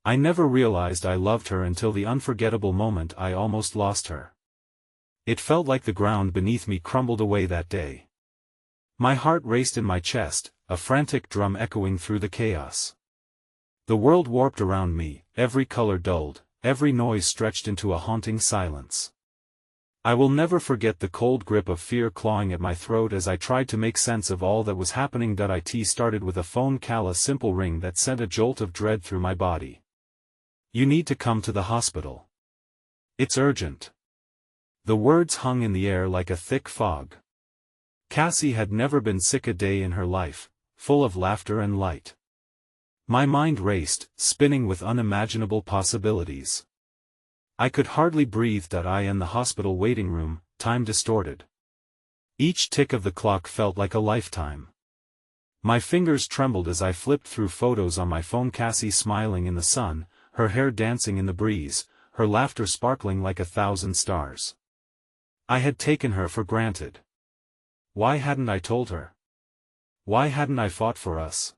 I never realized I loved her until the unforgettable moment I almost lost her. It felt like the ground beneath me crumbled away that day. My heart raced in my chest, a frantic drum echoing through the chaos. The world warped around me, every color dulled, every noise stretched into a haunting silence. I will never forget the cold grip of fear clawing at my throat as I tried to make sense of all that was happening. It started with a phone call, a simple ring that sent a jolt of dread through my body. "You need to come to the hospital. It's urgent." The words hung in the air like a thick fog. Cassie had never been sick a day in her life, full of laughter and light. My mind raced, spinning with unimaginable possibilities. I could hardly breathe. In the hospital waiting room, time distorted. Each tick of the clock felt like a lifetime. My fingers trembled as I flipped through photos on my phone. Cassie smiling in the sun, her hair dancing in the breeze, her laughter sparkling like 1,000 stars. I had taken her for granted. Why hadn't I told her? Why hadn't I fought for us?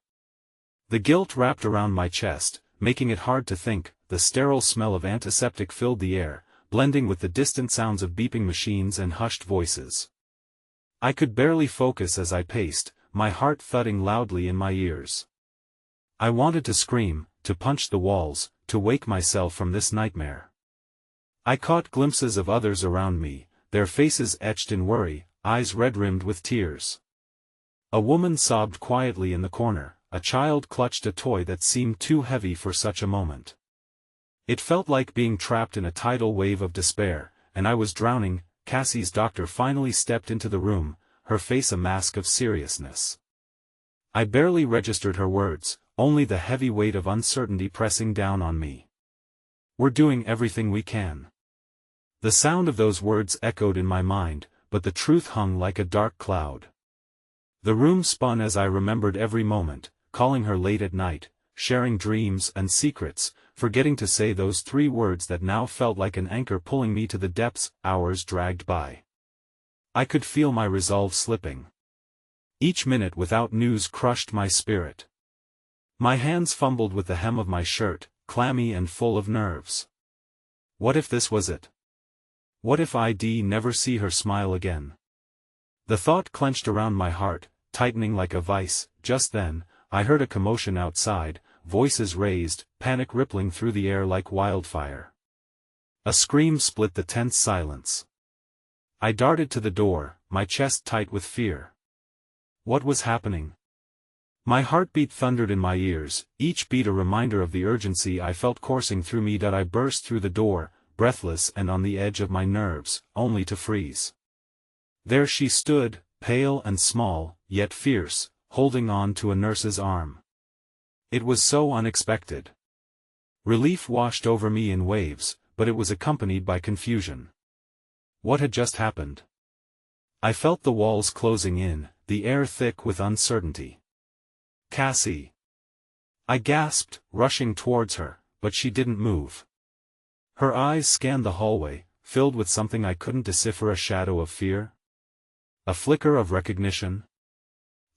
The guilt wrapped around my chest, making it hard to think. The sterile smell of antiseptic filled the air, blending with the distant sounds of beeping machines and hushed voices. I could barely focus as I paced, my heart thudding loudly in my ears. I wanted to scream, to punch the walls, to wake myself from this nightmare. I caught glimpses of others around me, their faces etched in worry, eyes red-rimmed with tears. A woman sobbed quietly in the corner, a child clutched a toy that seemed too heavy for such a moment. It felt like being trapped in a tidal wave of despair, and I was drowning. Cassie's doctor finally stepped into the room, her face a mask of seriousness. I barely registered her words, only the heavy weight of uncertainty pressing down on me. "We're doing everything we can." The sound of those words echoed in my mind, but the truth hung like a dark cloud. The room spun as I remembered every moment, calling her late at night, sharing dreams and secrets, forgetting to say those 3 words that now felt like an anchor pulling me to the depths. Hours dragged by. I could feel my resolve slipping. Each minute without news crushed my spirit. My hands fumbled with the hem of my shirt, clammy and full of nerves. What if this was it? What if I'd never see her smile again? The thought clenched around my heart, tightening like a vice. Just then, I heard a commotion outside, voices raised, panic rippling through the air like wildfire. A scream split the tense silence. I darted to the door, my chest tight with fear. What was happening? My heartbeat thundered in my ears, each beat a reminder of the urgency I felt coursing through me. I burst through the door, breathless and on the edge of my nerves, only to freeze. There she stood, pale and small, yet fierce, holding on to a nurse's arm. It was so unexpected. Relief washed over me in waves, but it was accompanied by confusion. What had just happened? I felt the walls closing in, the air thick with uncertainty. "Cassie!" I gasped, rushing towards her, but she didn't move. Her eyes scanned the hallway, filled with something I couldn't decipher. A shadow of fear? A flicker of recognition?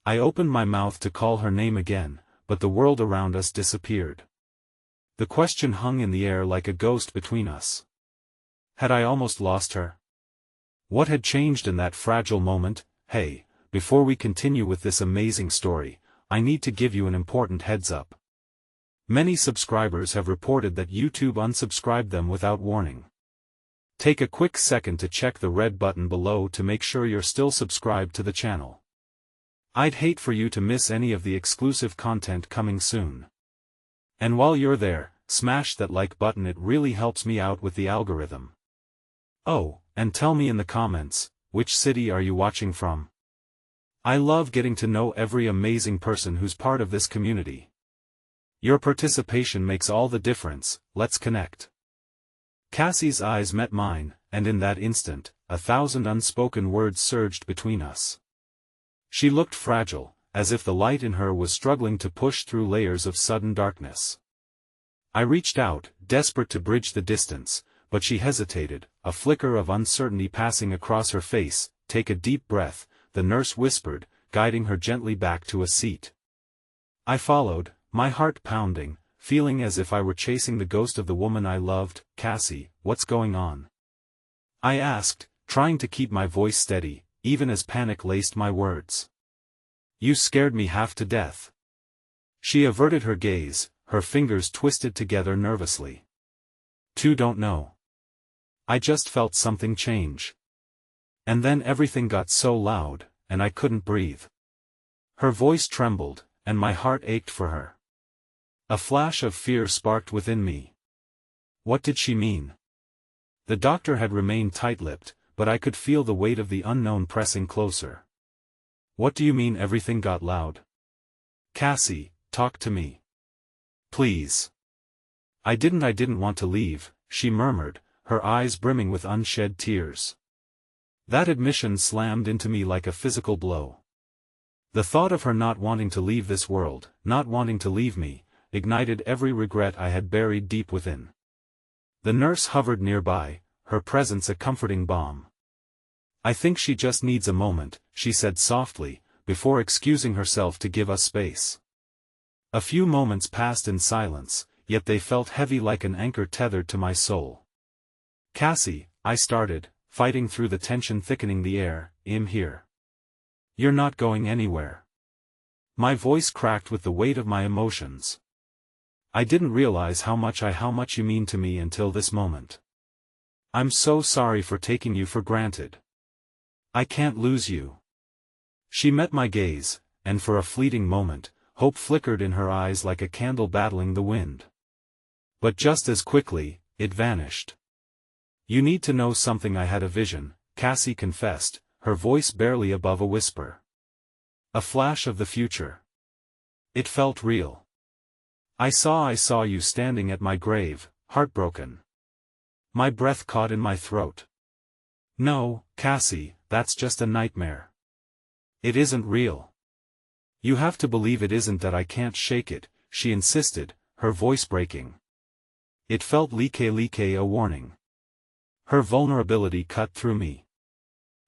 I opened my mouth to call her name again, but the world around us disappeared. The question hung in the air like a ghost between us. Had I almost lost her? What had changed in that fragile moment? Hey, before we continue with this amazing story, I need to give you an important heads up. Many subscribers have reported that YouTube unsubscribed them without warning. Take a quick second to check the red button below to make sure you're still subscribed to the channel. I'd hate for you to miss any of the exclusive content coming soon. And while you're there, smash that like button, it really helps me out with the algorithm. Oh, and tell me in the comments, which city are you watching from? I love getting to know every amazing person who's part of this community. Your participation makes all the difference. Let's connect. Cassie's eyes met mine, and in that instant, 1,000 unspoken words surged between us. She looked fragile, as if the light in her was struggling to push through layers of sudden darkness. I reached out, desperate to bridge the distance, but she hesitated, a flicker of uncertainty passing across her face. "Take a deep breath," the nurse whispered, guiding her gently back to a seat. I followed, my heart pounding, feeling as if I were chasing the ghost of the woman I loved. "Cassie, what's going on?" I asked, trying to keep my voice steady, even as panic laced my words. "You scared me half to death." She averted her gaze, her fingers twisted together nervously. Don't know. I just felt something change. And then everything got so loud, and I couldn't breathe. Her voice trembled, and my heart ached for her. A flash of fear sparked within me. What did she mean? The doctor had remained tight-lipped, but I could feel the weight of the unknown pressing closer. "What do you mean everything got loud? Cassie, talk to me. Please." I didn't want to leave," she murmured, her eyes brimming with unshed tears. That admission slammed into me like a physical blow. The thought of her not wanting to leave this world, not wanting to leave me, ignited every regret I had buried deep within. The nurse hovered nearby, her presence a comforting balm. "I think she just needs a moment," she said softly, before excusing herself to give us space. A few moments passed in silence, yet they felt heavy like an anchor tethered to my soul. "Cassie," I started, fighting through the tension thickening the air, "I'm here. You're not going anywhere." My voice cracked with the weight of my emotions. "I didn't realize how much you mean to me until this moment. I'm so sorry for taking you for granted. I can't lose you." She met my gaze, and for a fleeting moment, hope flickered in her eyes like a candle battling the wind. But just as quickly, it vanished. "You need to know something. I had a vision," Cassie confessed, her voice barely above a whisper. "A flash of the future. It felt real. I saw you standing at my grave, heartbroken." My breath caught in my throat. "No, Cassie, that's just a nightmare. It isn't real. You have to believe it isn't." "That I can't shake it," she insisted, her voice breaking. It felt like a warning. Her vulnerability cut through me.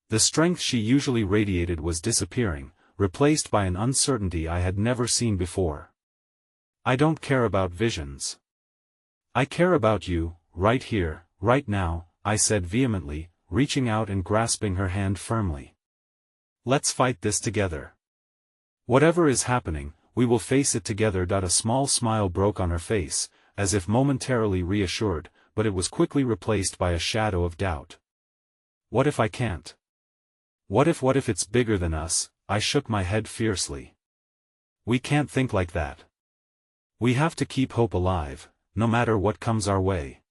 The strength she usually radiated was disappearing, replaced by an uncertainty I had never seen before. "I don't care about visions. I care about you, right here, right now," I said vehemently, reaching out and grasping her hand firmly. "Let's fight this together. Whatever is happening, we will face it together." A small smile broke on her face, as if momentarily reassured, but it was quickly replaced by a shadow of doubt. "What if I can't? What if it's bigger than us?" I shook my head fiercely. "We can't think like that. We have to keep hope alive, no matter what comes our way."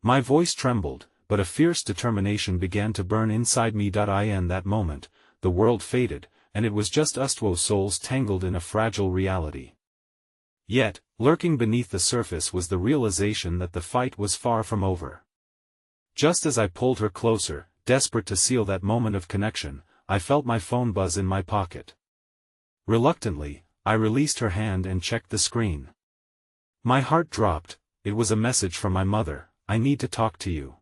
My voice trembled, but a fierce determination began to burn inside me. In that moment, the world faded, and it was just us two souls tangled in a fragile reality. Yet, lurking beneath the surface was the realization that the fight was far from over. Just as I pulled her closer, desperate to seal that moment of connection, I felt my phone buzz in my pocket. Reluctantly, I released her hand and checked the screen. My heart dropped. It was a message from my mother. "I need to talk to you.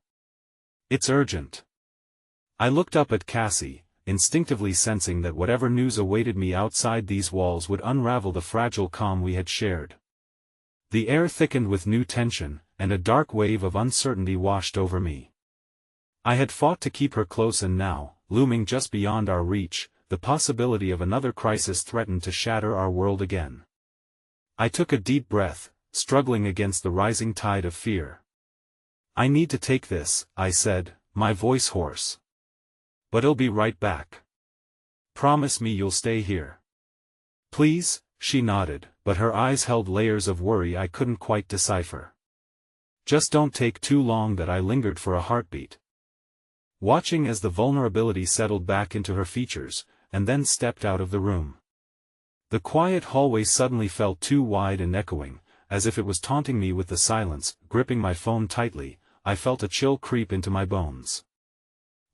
It's urgent." I looked up at Cassie, instinctively sensing that whatever news awaited me outside these walls would unravel the fragile calm we had shared. The air thickened with new tension, and a dark wave of uncertainty washed over me. I had fought to keep her close, and now, looming just beyond our reach, the possibility of another crisis threatened to shatter our world again. I took a deep breath, struggling against the rising tide of fear. "I need to take this," I said, my voice hoarse. "But I'll be right back. Promise me you'll stay here." "Please," she nodded, but her eyes held layers of worry I couldn't quite decipher. "Just don't take too long." I lingered for a heartbeat, watching as the vulnerability settled back into her features, and then stepped out of the room. The quiet hallway suddenly felt too wide and echoing, as if it was taunting me with the silence. Gripping my phone tightly, I felt a chill creep into my bones.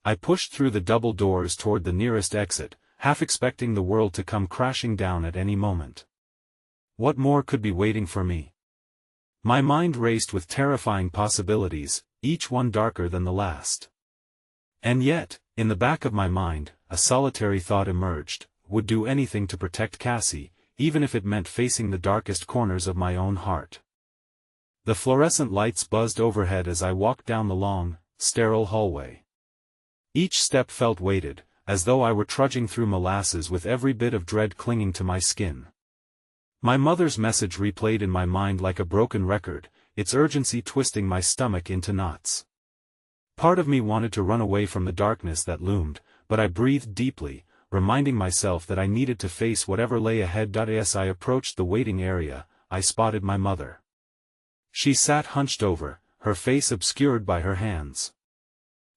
I pushed through the double doors toward the nearest exit, half expecting the world to come crashing down at any moment. What more could be waiting for me? My mind raced with terrifying possibilities, each one darker than the last. And yet, in the back of my mind, a solitary thought emerged: would do anything to protect Cassie, even if it meant facing the darkest corners of my own heart. The fluorescent lights buzzed overhead as I walked down the long, sterile hallway. Each step felt weighted, as though I were trudging through molasses with every bit of dread clinging to my skin. My mother's message replayed in my mind like a broken record, its urgency twisting my stomach into knots. Part of me wanted to run away from the darkness that loomed, but I breathed deeply, reminding myself that I needed to face whatever lay ahead. As I approached the waiting area, I spotted my mother. She sat hunched over, her face obscured by her hands.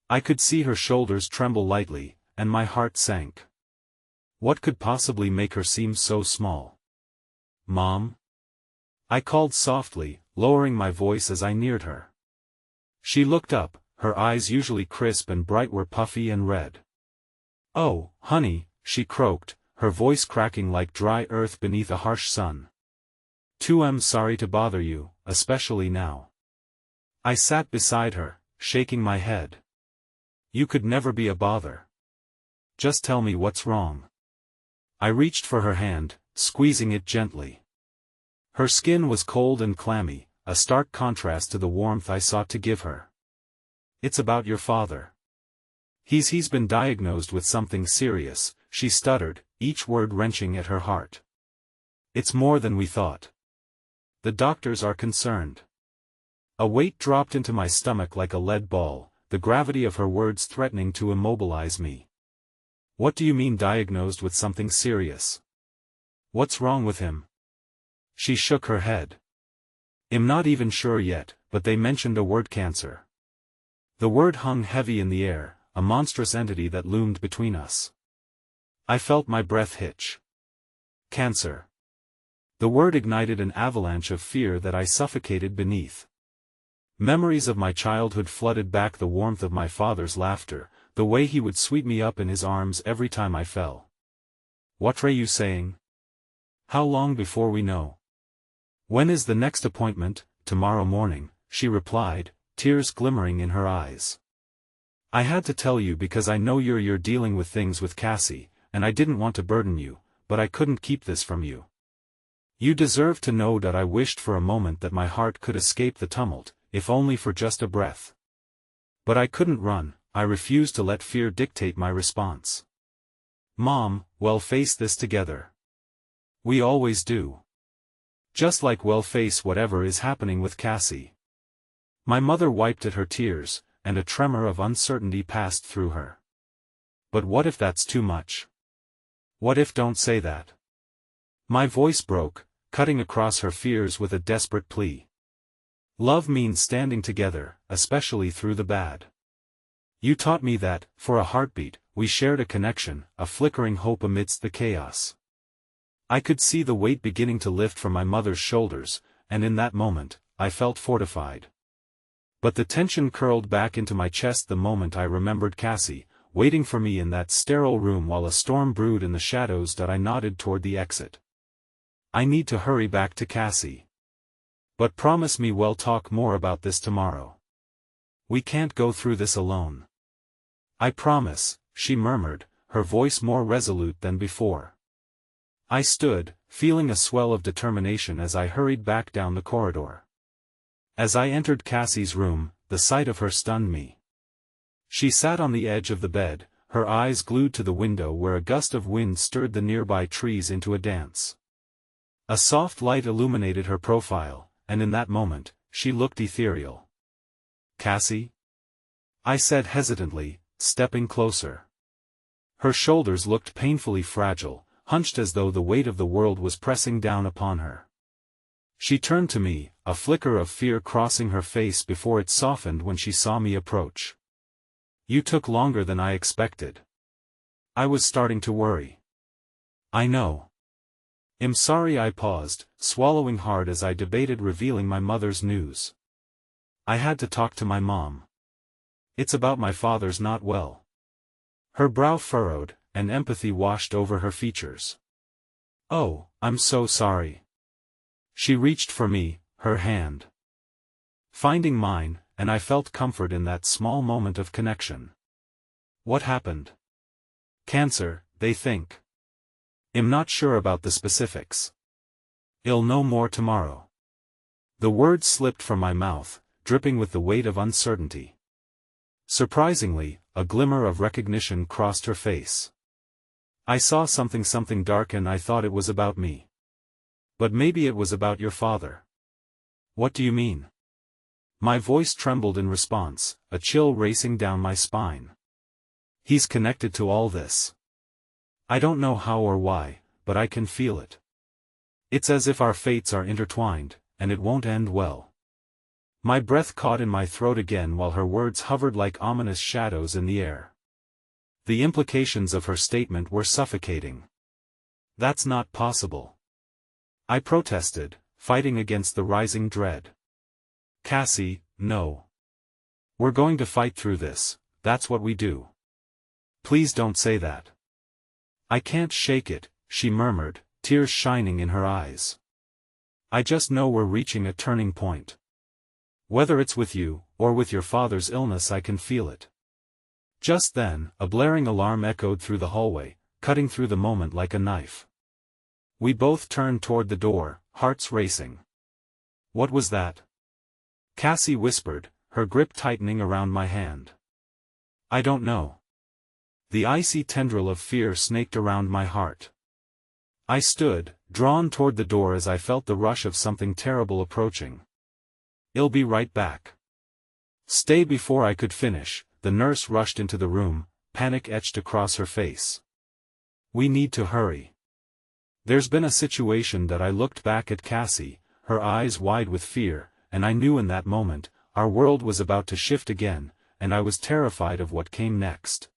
I could see her shoulders tremble lightly, and my heart sank. What could possibly make her seem so small? "Mom?" I called softly, lowering my voice as I neared her. She looked up, her eyes usually crisp and bright were puffy and red. "Oh, honey," she croaked, her voice cracking like dry earth beneath a harsh sun. "I'm sorry to bother you, especially now." I sat beside her, shaking my head. "You could never be a bother. Just tell me what's wrong." I reached for her hand, squeezing it gently. Her skin was cold and clammy, a stark contrast to the warmth I sought to give her. "It's about your father. He's been diagnosed with something serious," she stuttered, each word wrenching at her heart. "It's more than we thought. The doctors are concerned." A weight dropped into my stomach like a lead ball, the gravity of her words threatening to immobilize me. "What do you mean diagnosed with something serious? What's wrong with him?" She shook her head. "I'm not even sure yet, but they mentioned a word: cancer." The word hung heavy in the air, a monstrous entity that loomed between us. I felt my breath hitch. Cancer. The word ignited an avalanche of fear that I suffocated beneath. Memories of my childhood flooded back: the warmth of my father's laughter, the way he would sweep me up in his arms every time I fell. "What are you saying? How long before we know?" "When is the next appointment?" "Tomorrow morning," she replied, tears glimmering in her eyes. "I had to tell you because I know you're dealing with things with Cassie, and I didn't want to burden you, but I couldn't keep this from you. You deserve to know that I wished for a moment that my heart could escape the tumult, if only for just a breath. But I couldn't run, I refused to let fear dictate my response." "Mom, we'll face this together. We always do. Just like we'll face whatever is happening with Cassie." My mother wiped at her tears, and a tremor of uncertainty passed through her. "But what if that's too much? What if don't say that?" My voice broke, cutting across her fears with a desperate plea. "Love means standing together, especially through the bad. You taught me that, for a heartbeat, we shared a connection, a flickering hope amidst the chaos." I could see the weight beginning to lift from my mother's shoulders, and in that moment, I felt fortified. But the tension curled back into my chest the moment I remembered Cassie, waiting for me in that sterile room while a storm brewed in the shadows. I nodded toward the exit. "I need to hurry back to Cassie. But promise me we'll talk more about this tomorrow. We can't go through this alone." "I promise," she murmured, her voice more resolute than before. I stood, feeling a swell of determination as I hurried back down the corridor. As I entered Cassie's room, the sight of her stunned me. She sat on the edge of the bed, her eyes glued to the window where a gust of wind stirred the nearby trees into a dance. A soft light illuminated her profile, and in that moment, she looked ethereal. "Cassie?" I said hesitantly, stepping closer. Her shoulders looked painfully fragile, hunched as though the weight of the world was pressing down upon her. She turned to me, a flicker of fear crossing her face before it softened when she saw me approach. "You took longer than I expected. I was starting to worry." "I know. I'm sorry." I paused, swallowing hard as I debated revealing my mother's news. "I had to talk to my mom. It's about my father's not well." Her brow furrowed, and empathy washed over her features. "Oh, I'm so sorry." She reached for me, her hand finding mine, and I felt comfort in that small moment of connection. "What happened?" "Cancer, they think." I'm not sure about the specifics. I'll know more tomorrow. The words slipped from my mouth, dripping with the weight of uncertainty. Surprisingly, a glimmer of recognition crossed her face. I saw something dark and I thought it was about me. But maybe it was about your father. What do you mean? My voice trembled in response, a chill racing down my spine. He's connected to all this. I don't know how or why, but I can feel it. It's as if our fates are intertwined, and it won't end well. My breath caught in my throat again while her words hovered like ominous shadows in the air. The implications of her statement were suffocating. That's not possible. I protested, fighting against the rising dread. Cassie, no. We're going to fight through this, that's what we do. Please don't say that. I can't shake it, she murmured, tears shining in her eyes. I just know we're reaching a turning point. Whether it's with you, or with your father's illness, I can feel it. Just then, a blaring alarm echoed through the hallway, cutting through the moment like a knife. We both turned toward the door, hearts racing. What was that? Cassie whispered, her grip tightening around my hand. I don't know. The icy tendril of fear snaked around my heart. I stood, drawn toward the door as I felt the rush of something terrible approaching. I'll be right back. Stay. Before I could finish, the nurse rushed into the room, panic etched across her face. We need to hurry. There's been a situation. That I looked back at Cassie, her eyes wide with fear, and I knew in that moment, our world was about to shift again, and I was terrified of what came next.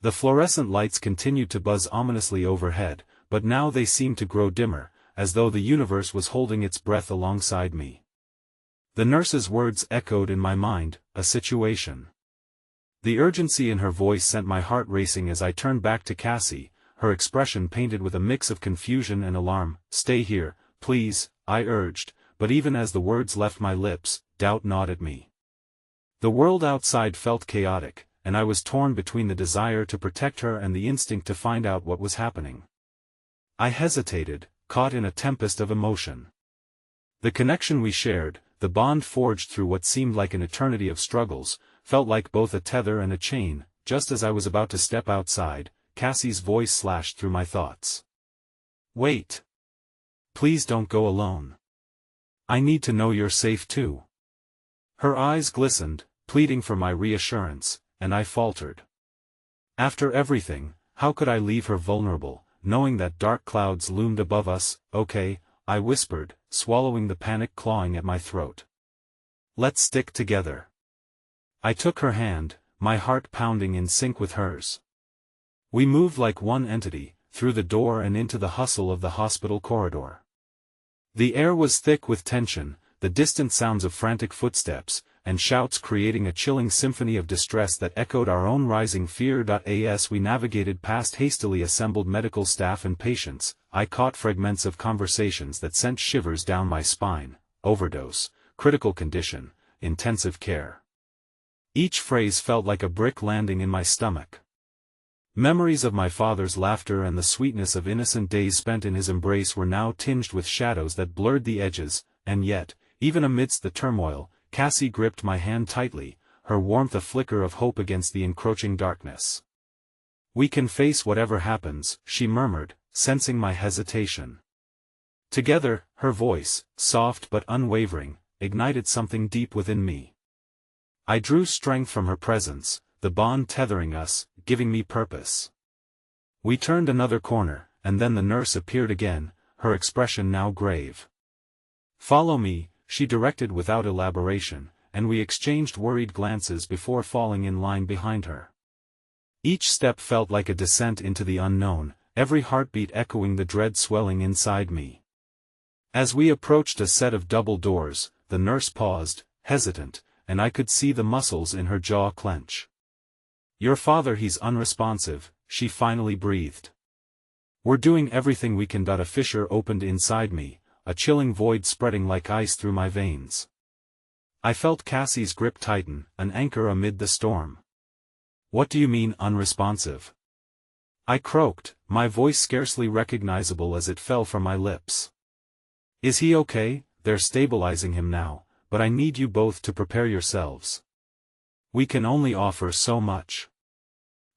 The fluorescent lights continued to buzz ominously overhead, but now they seemed to grow dimmer, as though the universe was holding its breath alongside me. The nurse's words echoed in my mind, a situation. The urgency in her voice sent my heart racing as I turned back to Cassie, her expression painted with a mix of confusion and alarm. Stay here, please, I urged, but even as the words left my lips, doubt gnawed at me. The world outside felt chaotic, and I was torn between the desire to protect her and the instinct to find out what was happening. I hesitated, caught in a tempest of emotion. The connection we shared, the bond forged through what seemed like an eternity of struggles, felt like both a tether and a chain. Just as I was about to step outside, Cassie's voice slashed through my thoughts. Wait. Please don't go alone. I need to know you're safe too. Her eyes glistened, pleading for my reassurance, and I faltered. After everything, how could I leave her vulnerable, knowing that dark clouds loomed above us? Okay, I whispered, swallowing the panic clawing at my throat. Let's stick together. I took her hand, my heart pounding in sync with hers. We moved like one entity, through the door and into the hustle of the hospital corridor. The air was thick with tension, the distant sounds of frantic footsteps, and shouts creating a chilling symphony of distress that echoed our own rising fear. As we navigated past hastily assembled medical staff and patients, I caught fragments of conversations that sent shivers down my spine. Overdose, critical condition, intensive care. Each phrase felt like a brick landing in my stomach. Memories of my father's laughter and the sweetness of innocent days spent in his embrace were now tinged with shadows that blurred the edges, and yet, even amidst the turmoil, Cassie gripped my hand tightly, her warmth a flicker of hope against the encroaching darkness. We can face whatever happens, she murmured, sensing my hesitation. Together, her voice, soft but unwavering, ignited something deep within me. I drew strength from her presence, the bond tethering us, giving me purpose. We turned another corner, and then the nurse appeared again, her expression now grave. Follow me, she directed without elaboration, and we exchanged worried glances before falling in line behind her. Each step felt like a descent into the unknown, every heartbeat echoing the dread swelling inside me. As we approached a set of double doors, the nurse paused, hesitant, and I could see the muscles in her jaw clench. Your father, he's unresponsive, she finally breathed. We're doing everything we can. A fissure opened inside me, a chilling void spreading like ice through my veins. I felt Cassie's grip tighten, an anchor amid the storm. What do you mean unresponsive? I croaked, my voice scarcely recognizable as it fell from my lips. "Is he okay? They're stabilizing him now, but I need you both to prepare yourselves. We can only offer so much."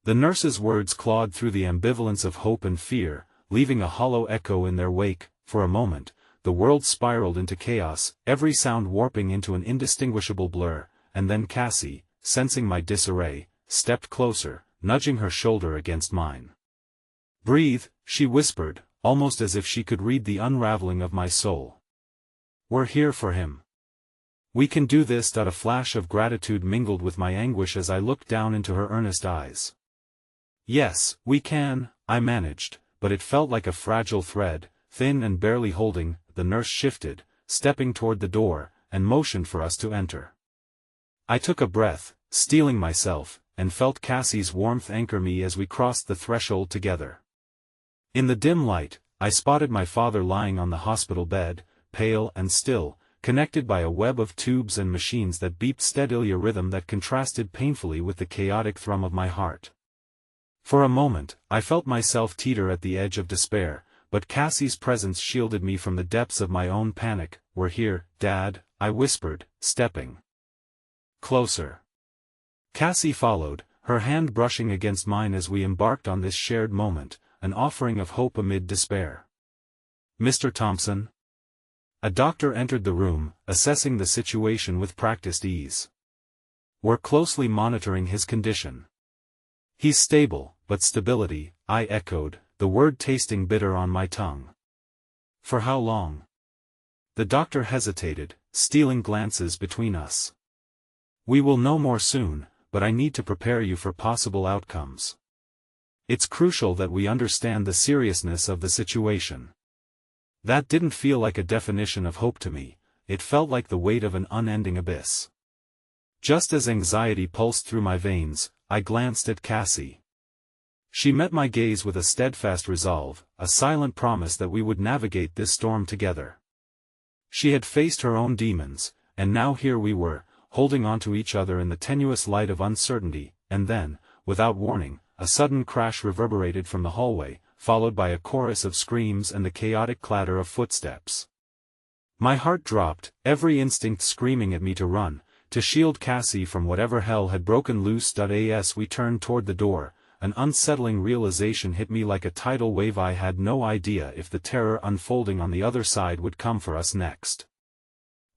The nurse's words clawed through the ambivalence of hope and fear, leaving a hollow echo in their wake. For a moment, the world spiraled into chaos, every sound warping into an indistinguishable blur, and then Cassie, sensing my disarray, stepped closer, nudging her shoulder against mine. "Breathe," she whispered, almost as if she could read the unraveling of my soul. "We're here for him. We can do this." A flash of gratitude mingled with my anguish as I looked down into her earnest eyes. "Yes, we can," I managed, but it felt like a fragile thread, thin and barely holding. The nurse shifted, stepping toward the door, and motioned for us to enter. I took a breath, steeling myself, and felt Cassie's warmth anchor me as we crossed the threshold together. In the dim light, I spotted my father lying on the hospital bed, pale and still, connected by a web of tubes and machines that beeped steadily, a rhythm that contrasted painfully with the chaotic thrum of my heart. For a moment, I felt myself teeter at the edge of despair, but Cassie's presence shielded me from the depths of my own panic. "We're here, Dad," I whispered, stepping closer. Cassie followed, her hand brushing against mine as we embarked on this shared moment, an offering of hope amid despair. "Mr. Thompson?" A doctor entered the room, assessing the situation with practiced ease. "We're closely monitoring his condition." "He's stable, but stability," I echoed, the word tasting bitter on my tongue. "For how long?" The doctor hesitated, stealing glances between us. "We will know more soon, but I need to prepare you for possible outcomes. It's crucial that we understand the seriousness of the situation." That didn't feel like a definition of hope to me, it felt like the weight of an unending abyss. Just as anxiety pulsed through my veins, I glanced at Cassie. She met my gaze with a steadfast resolve, a silent promise that we would navigate this storm together. She had faced her own demons, and now here we were, holding on to each other in the tenuous light of uncertainty. And then, without warning, a sudden crash reverberated from the hallway, followed by a chorus of screams and the chaotic clatter of footsteps. My heart dropped, every instinct screaming at me to run, to shield Cassie from whatever hell had broken loose. As we turned toward the door, an unsettling realization hit me like a tidal wave. I had no idea if the terror unfolding on the other side would come for us next.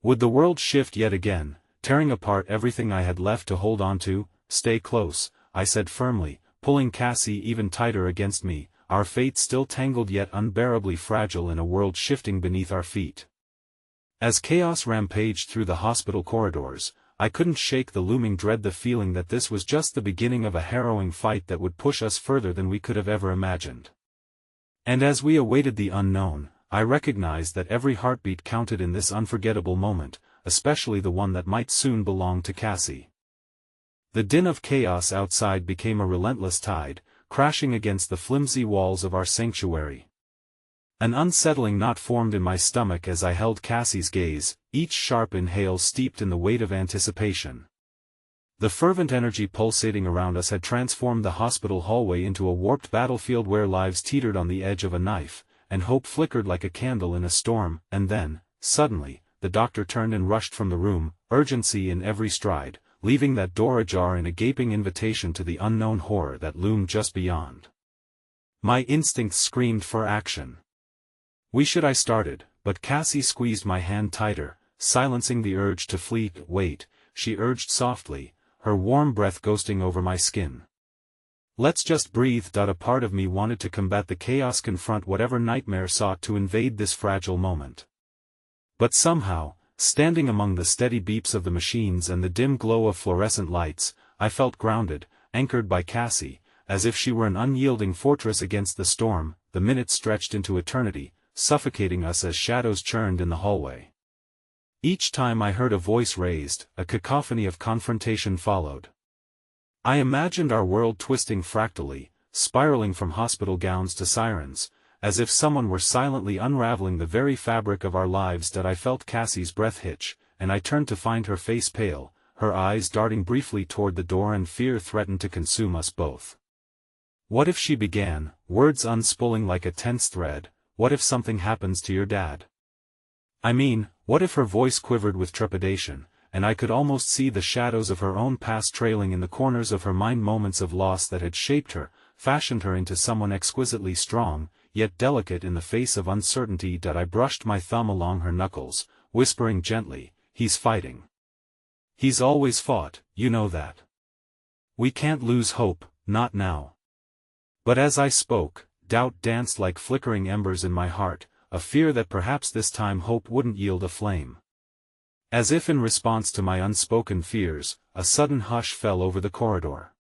Would the world shift yet again, tearing apart everything I had left to hold on to? "Stay close," I said firmly, pulling Cassie even tighter against me, our fate still tangled yet unbearably fragile in a world shifting beneath our feet. As chaos rampaged through the hospital corridors, I couldn't shake the looming dread, the feeling that this was just the beginning of a harrowing fight that would push us further than we could have ever imagined. And as we awaited the unknown, I recognized that every heartbeat counted in this unforgettable moment, especially the one that might soon belong to Cassie. The din of chaos outside became a relentless tide, crashing against the flimsy walls of our sanctuary. An unsettling knot formed in my stomach as I held Cassie's gaze, each sharp inhale steeped in the weight of anticipation. The fervent energy pulsating around us had transformed the hospital hallway into a warped battlefield where lives teetered on the edge of a knife, and hope flickered like a candle in a storm. And then, suddenly, the doctor turned and rushed from the room, urgency in every stride, leaving that door ajar in a gaping invitation to the unknown horror that loomed just beyond. My instincts screamed for action. I started, but Cassie squeezed my hand tighter, silencing the urge to flee. "Wait," she urged softly, her warm breath ghosting over my skin. "Let's just breathe." A part of me wanted to combat the chaos, confront whatever nightmare sought to invade this fragile moment. But somehow, standing among the steady beeps of the machines and the dim glow of fluorescent lights, I felt grounded, anchored by Cassie, as if she were an unyielding fortress against the storm. The minutes stretched into eternity, suffocating us as shadows churned in the hallway. Each time I heard a voice raised, a cacophony of confrontation followed. I imagined our world twisting fractally, spiraling from hospital gowns to sirens, as if someone were silently unraveling the very fabric of our lives. I felt Cassie's breath hitch, and I turned to find her face pale, her eyes darting briefly toward the door, and fear threatened to consume us both. What if she began, words unspooling like a tense thread, what if something happens to your dad? I mean, what if her voice quivered with trepidation, and I could almost see the shadows of her own past trailing in the corners of her mind, moments of loss that had shaped her, fashioned her into someone exquisitely strong, yet delicate in the face of uncertainty. I brushed my thumb along her knuckles, whispering gently, "He's fighting. He's always fought, you know that. We can't lose hope, not now." But as I spoke, doubt danced like flickering embers in my heart, a fear that perhaps this time hope wouldn't yield a flame. As if in response to my unspoken fears, a sudden hush fell over the corridor.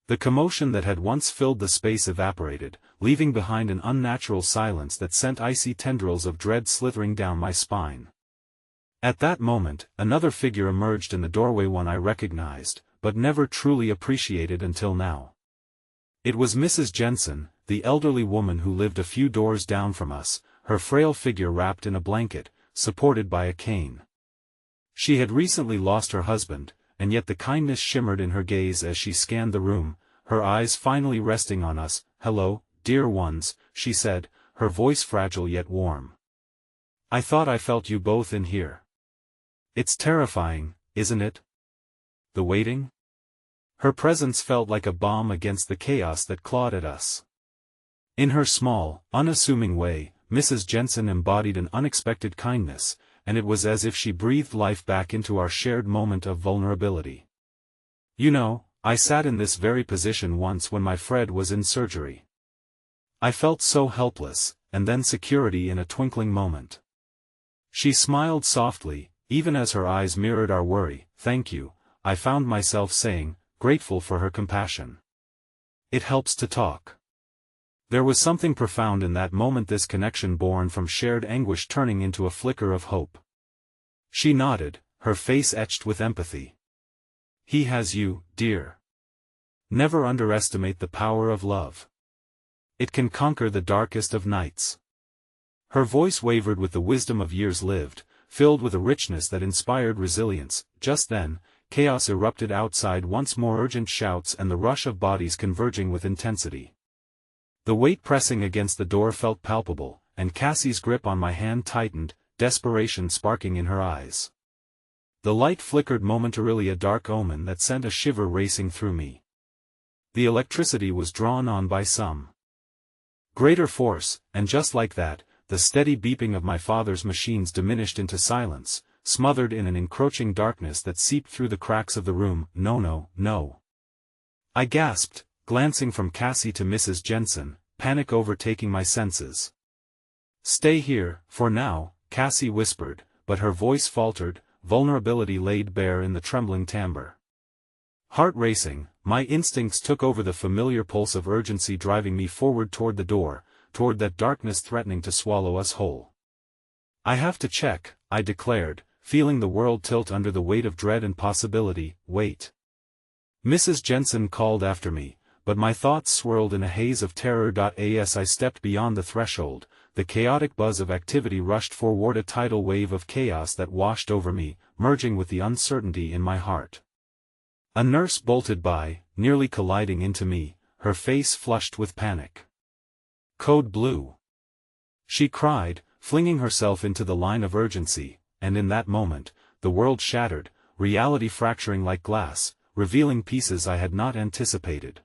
The commotion that had once filled the space evaporated, leaving behind an unnatural silence that sent icy tendrils of dread slithering down my spine. At that moment, another figure emerged in the doorway, one I recognized, but never truly appreciated until now. It was Mrs. Jensen, the elderly woman who lived a few doors down from us, her frail figure wrapped in a blanket, supported by a cane. She had recently lost her husband, and yet the kindness shimmered in her gaze as she scanned the room, her eyes finally resting on us. "Hello, dear ones," she said, her voice fragile yet warm. "I thought I felt you both in here. It's terrifying, isn't it? The waiting?" Her presence felt like a balm against the chaos that clawed at us. In her small, unassuming way, Mrs. Jensen embodied an unexpected kindness, and it was as if she breathed life back into our shared moment of vulnerability. "You know, I sat in this very position once when my Fred was in surgery. I felt so helpless, and then security in a twinkling moment." She smiled softly, even as her eyes mirrored our worry. "Thank you," I found myself saying, grateful for her compassion. "It helps to talk." There was something profound in that moment, this connection born from shared anguish turning into a flicker of hope. She nodded, her face etched with empathy. "He has you, dear. Never underestimate the power of love. It can conquer the darkest of nights." Her voice wavered with the wisdom of years lived, filled with a richness that inspired resilience. Just then, chaos erupted outside, once more urgent shouts and the rush of bodies converging with intensity. The weight pressing against the door felt palpable, and Cassie's grip on my hand tightened, desperation sparking in her eyes. The light flickered momentarily, a dark omen that sent a shiver racing through me. The electricity was drawn on by some greater force, and just like that, the steady beeping of my father's machines diminished into silence, smothered in an encroaching darkness that seeped through the cracks of the room. "No, no, no," I gasped, glancing from Cassie to Mrs. Jensen, panic overtaking my senses. "Stay here, for now," Cassie whispered, but her voice faltered, vulnerability laid bare in the trembling timbre. Heart racing, my instincts took over, the familiar pulse of urgency driving me forward toward the door, toward that darkness threatening to swallow us whole. "I have to check," I declared, feeling the world tilt under the weight of dread and possibility. "Wait." Mrs. Jensen called after me, but my thoughts swirled in a haze of terror. As I stepped beyond the threshold, the chaotic buzz of activity rushed forward, a tidal wave of chaos that washed over me, merging with the uncertainty in my heart. A nurse bolted by, nearly colliding into me, her face flushed with panic. "Code Blue!" she cried, flinging herself into the line of urgency, and in that moment, the world shattered, reality fracturing like glass, revealing pieces I had not anticipated.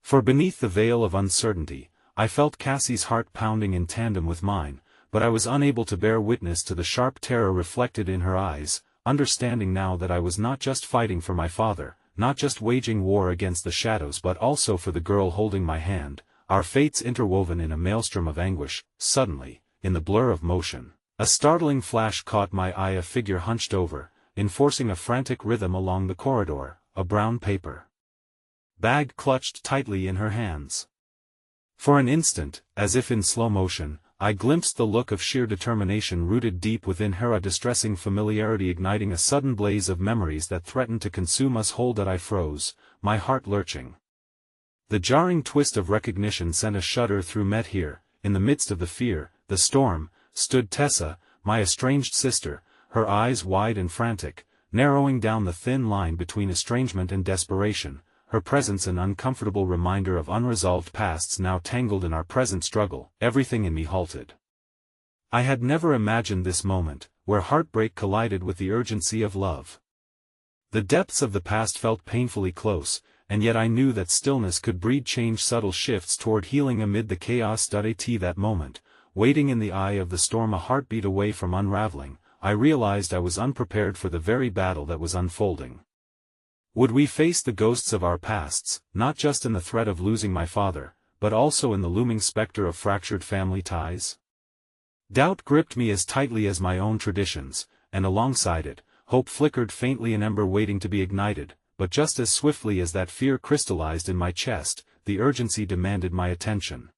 For beneath the veil of uncertainty, I felt Cassie's heart pounding in tandem with mine, but I was unable to bear witness to the sharp terror reflected in her eyes, understanding now that I was not just fighting for my father, not just waging war against the shadows, but also for the girl holding my hand, our fates interwoven in a maelstrom of anguish. Suddenly, in the blur of motion, a startling flash caught my eye, a figure hunched over, enforcing a frantic rhythm along the corridor, a brown paper bag clutched tightly in her hands. For an instant, as if in slow motion, I glimpsed the look of sheer determination rooted deep within her, a distressing familiarity igniting a sudden blaze of memories that threatened to consume us whole. I froze, my heart lurching. The jarring twist of recognition sent a shudder through me. Here, in the midst of the fear, the storm, stood Tessa, my estranged sister, her eyes wide and frantic, narrowing down the thin line between estrangement and desperation, her presence an uncomfortable reminder of unresolved pasts now tangled in our present struggle. Everything in me halted. I had never imagined this moment, where heartbreak collided with the urgency of love. The depths of the past felt painfully close, and yet I knew that stillness could breed change, subtle shifts toward healing amid the chaos. At that moment, waiting in the eye of the storm, a heartbeat away from unraveling, I realized I was unprepared for the very battle that was unfolding. Would we face the ghosts of our pasts, not just in the threat of losing my father, but also in the looming specter of fractured family ties? Doubt gripped me as tightly as my own traditions, and alongside it, hope flickered faintly, an ember waiting to be ignited, but just as swiftly as that fear crystallized in my chest, the urgency demanded my attention.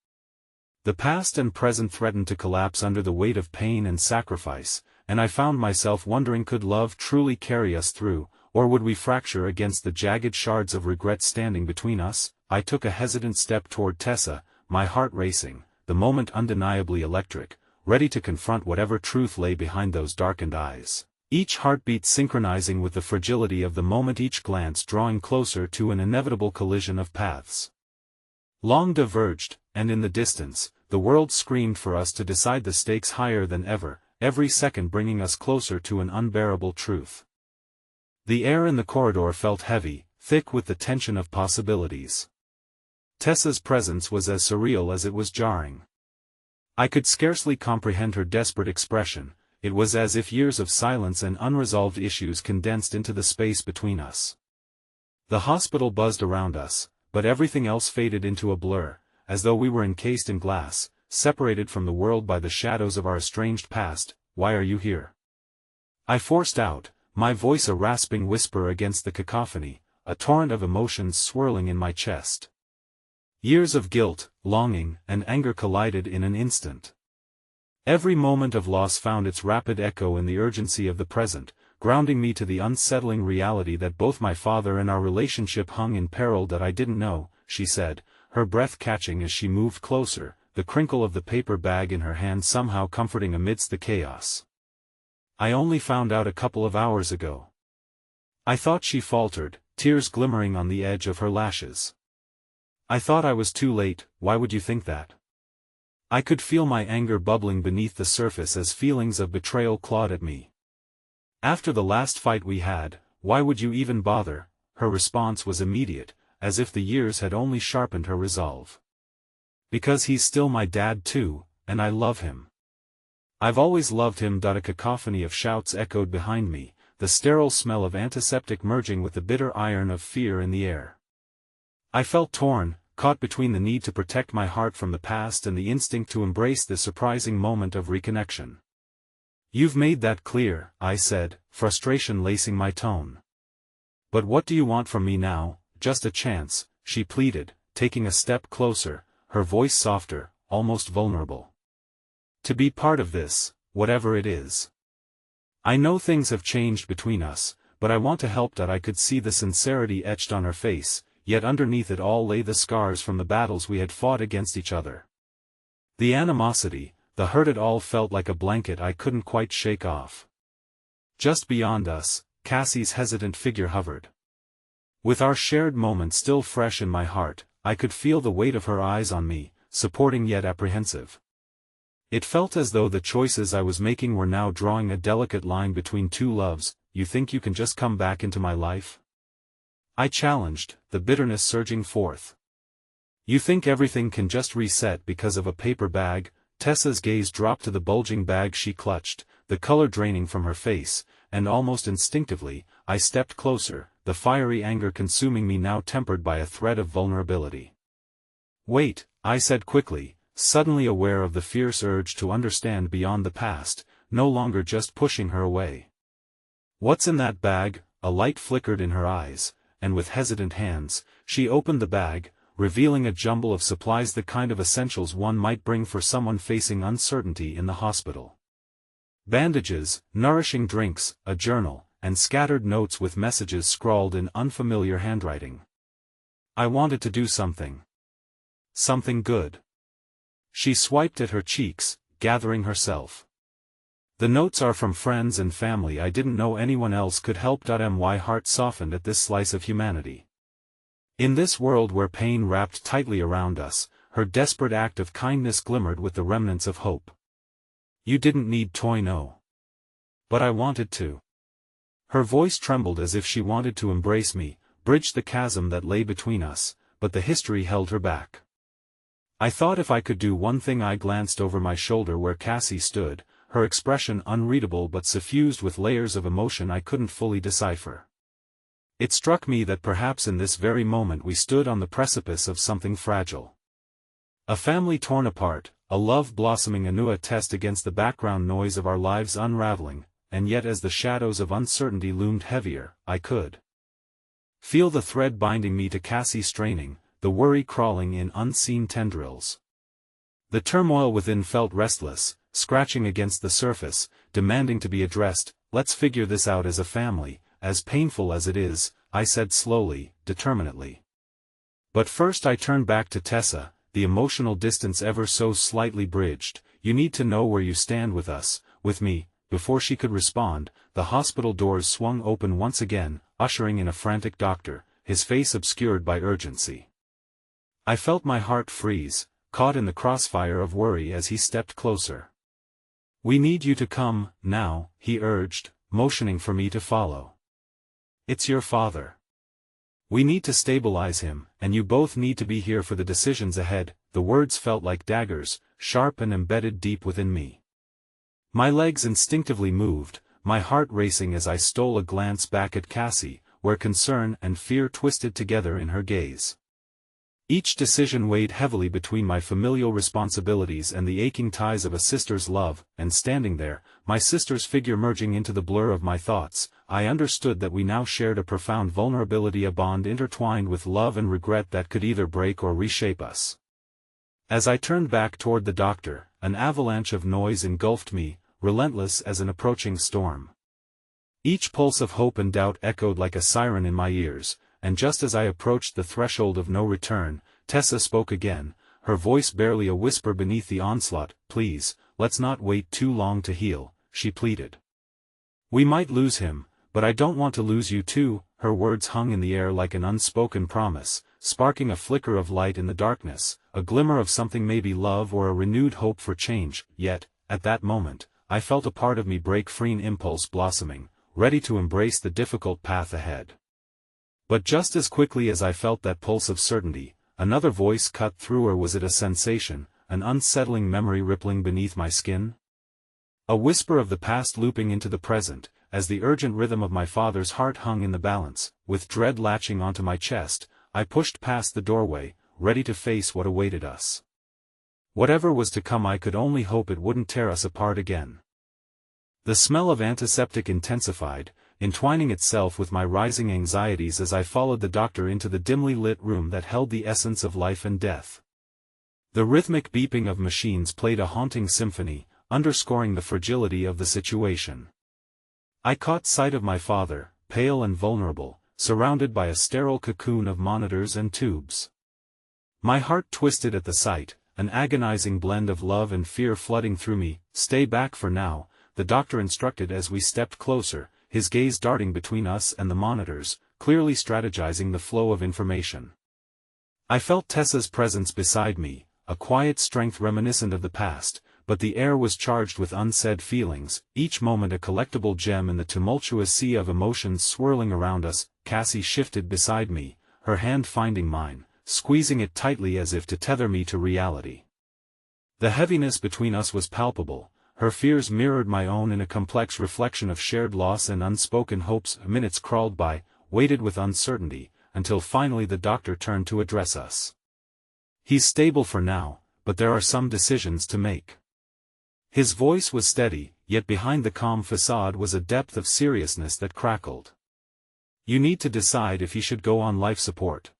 The past and present threatened to collapse under the weight of pain and sacrifice, and I found myself wondering, could love truly carry us through, or would we fracture against the jagged shards of regret standing between us? I took a hesitant step toward Tessa, my heart racing, the moment undeniably electric, ready to confront whatever truth lay behind those darkened eyes. Each heartbeat synchronizing with the fragility of the moment, each glance drawing closer to an inevitable collision of paths. Long diverged, and in the distance, the world screamed for us to decide, the stakes higher than ever, every second bringing us closer to an unbearable truth. The air in the corridor felt heavy, thick with the tension of possibilities. Tessa's presence was as surreal as it was jarring. I could scarcely comprehend her desperate expression. It was as if years of silence and unresolved issues condensed into the space between us. The hospital buzzed around us, but everything else faded into a blur, as though we were encased in glass, separated from the world by the shadows of our estranged past. Why are you here? I forced out, my voice a rasping whisper against the cacophony, a torrent of emotions swirling in my chest. Years of guilt, longing, and anger collided in an instant. Every moment of loss found its rapid echo in the urgency of the present, grounding me to the unsettling reality that both my father and our relationship hung in peril. That I didn't know, she said, her breath catching as she moved closer, the crinkle of the paper bag in her hand somehow comforting amidst the chaos. I only found out a couple of hours ago. I thought, she faltered, tears glimmering on the edge of her lashes. I thought I was too late. Why would you think that? I could feel my anger bubbling beneath the surface as feelings of betrayal clawed at me. After the last fight we had, why would you even bother? Her response was immediate, as if the years had only sharpened her resolve. Because he's still my dad too, and I love him. I've always loved him. A cacophony of shouts echoed behind me, the sterile smell of antiseptic merging with the bitter iron of fear in the air. I felt torn, caught between the need to protect my heart from the past and the instinct to embrace this surprising moment of reconnection. You've made that clear, I said, frustration lacing my tone. But what do you want from me now? Just a chance, she pleaded, taking a step closer, her voice softer, almost vulnerable. To be part of this, whatever it is. I know things have changed between us, but I want to help. I could see the sincerity etched on her face, yet underneath it all lay the scars from the battles we had fought against each other. The animosity, the hurt, it all felt like a blanket I couldn't quite shake off. Just beyond us, Cassie's hesitant figure hovered. With our shared moment still fresh in my heart, I could feel the weight of her eyes on me, supporting yet apprehensive. It felt as though the choices I was making were now drawing a delicate line between two loves. You think you can just come back into my life? I challenged, the bitterness surging forth. You think everything can just reset because of a paper bag? Tessa's gaze dropped to the bulging bag she clutched, the color draining from her face, and almost instinctively, I stepped closer, the fiery anger consuming me now tempered by a thread of vulnerability. Wait, I said quickly, suddenly aware of the fierce urge to understand beyond the past, no longer just pushing her away. What's in that bag? A light flickered in her eyes, and with hesitant hands, she opened the bag, revealing a jumble of supplies, the kind of essentials one might bring for someone facing uncertainty in the hospital. Bandages, nourishing drinks, a journal, and scattered notes with messages scrawled in unfamiliar handwriting. I wanted to do something. Something good. She swiped at her cheeks, gathering herself. The notes are from friends and family. I didn't know anyone else could help. My heart softened at this slice of humanity. In this world where pain wrapped tightly around us, her desperate act of kindness glimmered with the remnants of hope. You didn't need to know. But I wanted to. Her voice trembled as if she wanted to embrace me, bridge the chasm that lay between us, but the history held her back. I thought if I could do one thing. I glanced over my shoulder where Cassie stood, her expression unreadable but suffused with layers of emotion I couldn't fully decipher. It struck me that perhaps in this very moment we stood on the precipice of something fragile. A family torn apart, a love blossoming anew, a test against the background noise of our lives unraveling, and yet as the shadows of uncertainty loomed heavier, I could feel the thread binding me to Cassie straining, the worry crawling in unseen tendrils. The turmoil within felt restless, scratching against the surface, demanding to be addressed. Let's figure this out as a family, as painful as it is, I said slowly, determinedly. But first I turned back to Tessa, the emotional distance ever so slightly bridged. You need to know where you stand with us, with me. Before she could respond, the hospital doors swung open once again, ushering in a frantic doctor, his face obscured by urgency. I felt my heart freeze, caught in the crossfire of worry as he stepped closer. We need you to come, now, he urged, motioning for me to follow. It's your father. We need to stabilize him, and you both need to be here for the decisions ahead. The words felt like daggers, sharp and embedded deep within me. My legs instinctively moved, my heart racing as I stole a glance back at Cassie, where concern and fear twisted together in her gaze. Each decision weighed heavily between my familial responsibilities and the aching ties of a sister's love, and standing there, my sister's figure merging into the blur of my thoughts, I understood that we now shared a profound vulnerability, a bond intertwined with love and regret that could either break or reshape us. As I turned back toward the doctor, an avalanche of noise engulfed me, relentless as an approaching storm. Each pulse of hope and doubt echoed like a siren in my ears, and just as I approached the threshold of no return, Tessa spoke again, her voice barely a whisper beneath the onslaught. Please, let's not wait too long to heal, she pleaded. We might lose him, but I don't want to lose you too. Her words hung in the air like an unspoken promise, sparking a flicker of light in the darkness, a glimmer of something, maybe love or a renewed hope for change. Yet, at that moment, I felt a part of me break free, an impulse blossoming, ready to embrace the difficult path ahead. But just as quickly as I felt that pulse of certainty, another voice cut through. Or was it a sensation, an unsettling memory rippling beneath my skin? A whisper of the past looping into the present, as the urgent rhythm of my father's heart hung in the balance. With dread latching onto my chest, I pushed past the doorway, ready to face what awaited us. Whatever was to come, I could only hope it wouldn't tear us apart again. The smell of antiseptic intensified, entwining itself with my rising anxieties as I followed the doctor into the dimly lit room that held the essence of life and death. The rhythmic beeping of machines played a haunting symphony, underscoring the fragility of the situation. I caught sight of my father, pale and vulnerable, surrounded by a sterile cocoon of monitors and tubes. My heart twisted at the sight, an agonizing blend of love and fear flooding through me. Stay back for now, the doctor instructed as we stepped closer, his gaze darting between us and the monitors, clearly strategizing the flow of information. I felt Tessa's presence beside me, a quiet strength reminiscent of the past, but the air was charged with unsaid feelings, each moment a collectible gem in the tumultuous sea of emotions swirling around us. Cassie shifted beside me, her hand finding mine, squeezing it tightly as if to tether me to reality. The heaviness between us was palpable. Her fears mirrored my own in a complex reflection of shared loss and unspoken hopes. Minutes crawled by, weighted with uncertainty, until finally the doctor turned to address us. He's stable for now, but there are some decisions to make. His voice was steady, yet behind the calm facade was a depth of seriousness that crackled. You need to decide if he should go on life support.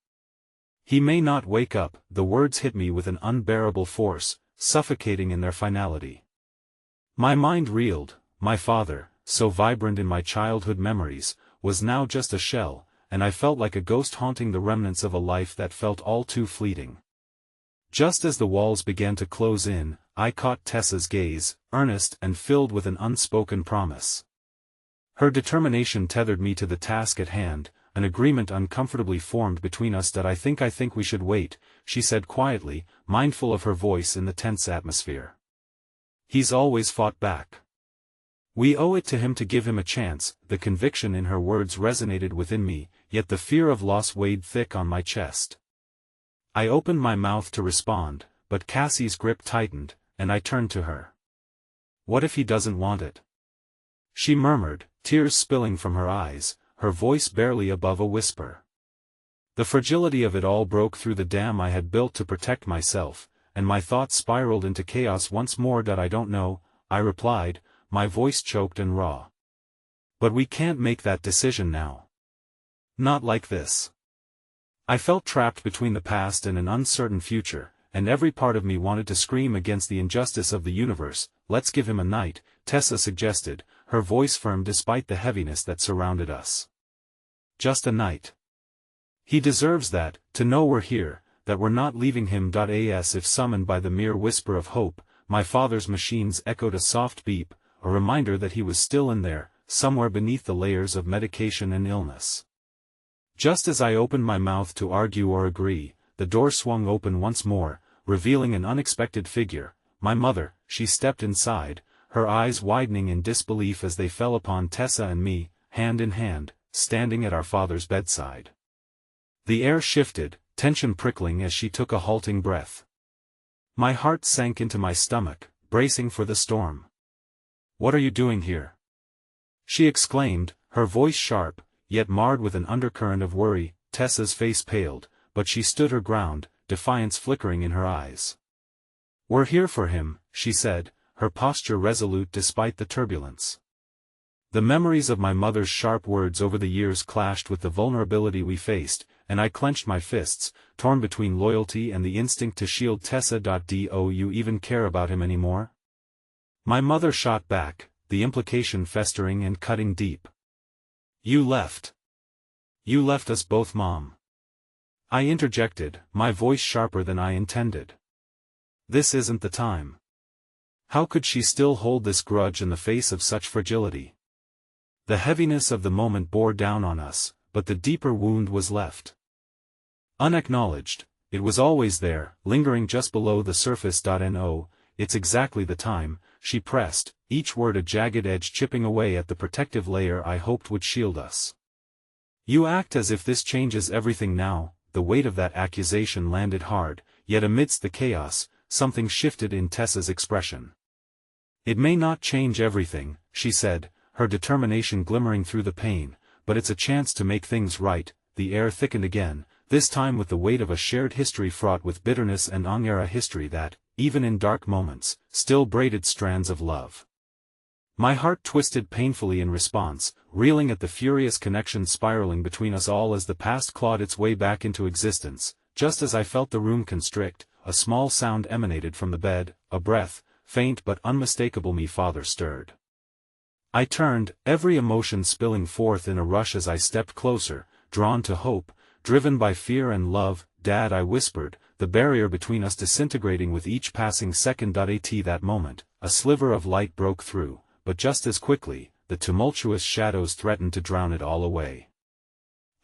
He may not wake up. The words hit me with an unbearable force, suffocating in their finality. My mind reeled. My father, so vibrant in my childhood memories, was now just a shell, and I felt like a ghost haunting the remnants of a life that felt all too fleeting. Just as the walls began to close in, I caught Tessa's gaze, earnest and filled with an unspoken promise. Her determination tethered me to the task at hand, an agreement uncomfortably formed between us that I think we should wait, she said quietly, mindful of her voice in the tense atmosphere. He's always fought back. We owe it to him to give him a chance. The conviction in her words resonated within me, yet the fear of loss weighed thick on my chest. I opened my mouth to respond, but Cassie's grip tightened, and I turned to her. What if he doesn't want it? She murmured, tears spilling from her eyes, her voice barely above a whisper. The fragility of it all broke through the dam I had built to protect myself, and my thoughts spiraled into chaos once more. I don't know, I replied, my voice choked and raw. But we can't make that decision now. Not like this. I felt trapped between the past and an uncertain future, and every part of me wanted to scream against the injustice of the universe. Let's give him a night, Tessa suggested, her voice firm despite the heaviness that surrounded us. Just a night. He deserves that, to know we're here, that we're not leaving him. As if summoned by the mere whisper of hope, my father's machines echoed a soft beep, a reminder that he was still in there, somewhere beneath the layers of medication and illness. Just as I opened my mouth to argue or agree, the door swung open once more, revealing an unexpected figure, my mother. She stepped inside, her eyes widening in disbelief as they fell upon Tessa and me, hand in hand, standing at our father's bedside. The air shifted, tension prickling as she took a halting breath. My heart sank into my stomach, bracing for the storm. What are you doing here? She exclaimed, her voice sharp, yet marred with an undercurrent of worry. Tessa's face paled, but she stood her ground, defiance flickering in her eyes. We're here for him, she said, her posture resolute despite the turbulence. The memories of my mother's sharp words over the years clashed with the vulnerability we faced, and I clenched my fists, torn between loyalty and the instinct to shield Tessa. Do you even care about him anymore? My mother shot back, the implication festering and cutting deep. You left. You left us both, Mom. I interjected, my voice sharper than I intended. This isn't the time. How could she still hold this grudge in the face of such fragility? The heaviness of the moment bore down on us, but the deeper wound was left unacknowledged. It was always there, lingering just below the surface. No, it's exactly the time, she pressed, each word a jagged edge chipping away at the protective layer I hoped would shield us. You act as if this changes everything now. The weight of that accusation landed hard, yet amidst the chaos, something shifted in Tessa's expression. It may not change everything, she said, her determination glimmering through the pain, but it's a chance to make things right. The air thickened again, this time with the weight of a shared history fraught with bitterness and anger, a history that, even in dark moments, still braided strands of love. My heart twisted painfully in response, reeling at the furious connection spiraling between us all as the past clawed its way back into existence. Just as I felt the room constrict, a small sound emanated from the bed, a breath, faint but unmistakable. My father stirred. I turned, every emotion spilling forth in a rush as I stepped closer, drawn to hope, driven by fear and love. Dad, I whispered, the barrier between us disintegrating with each passing second. At that moment, a sliver of light broke through, but just as quickly, the tumultuous shadows threatened to drown it all away.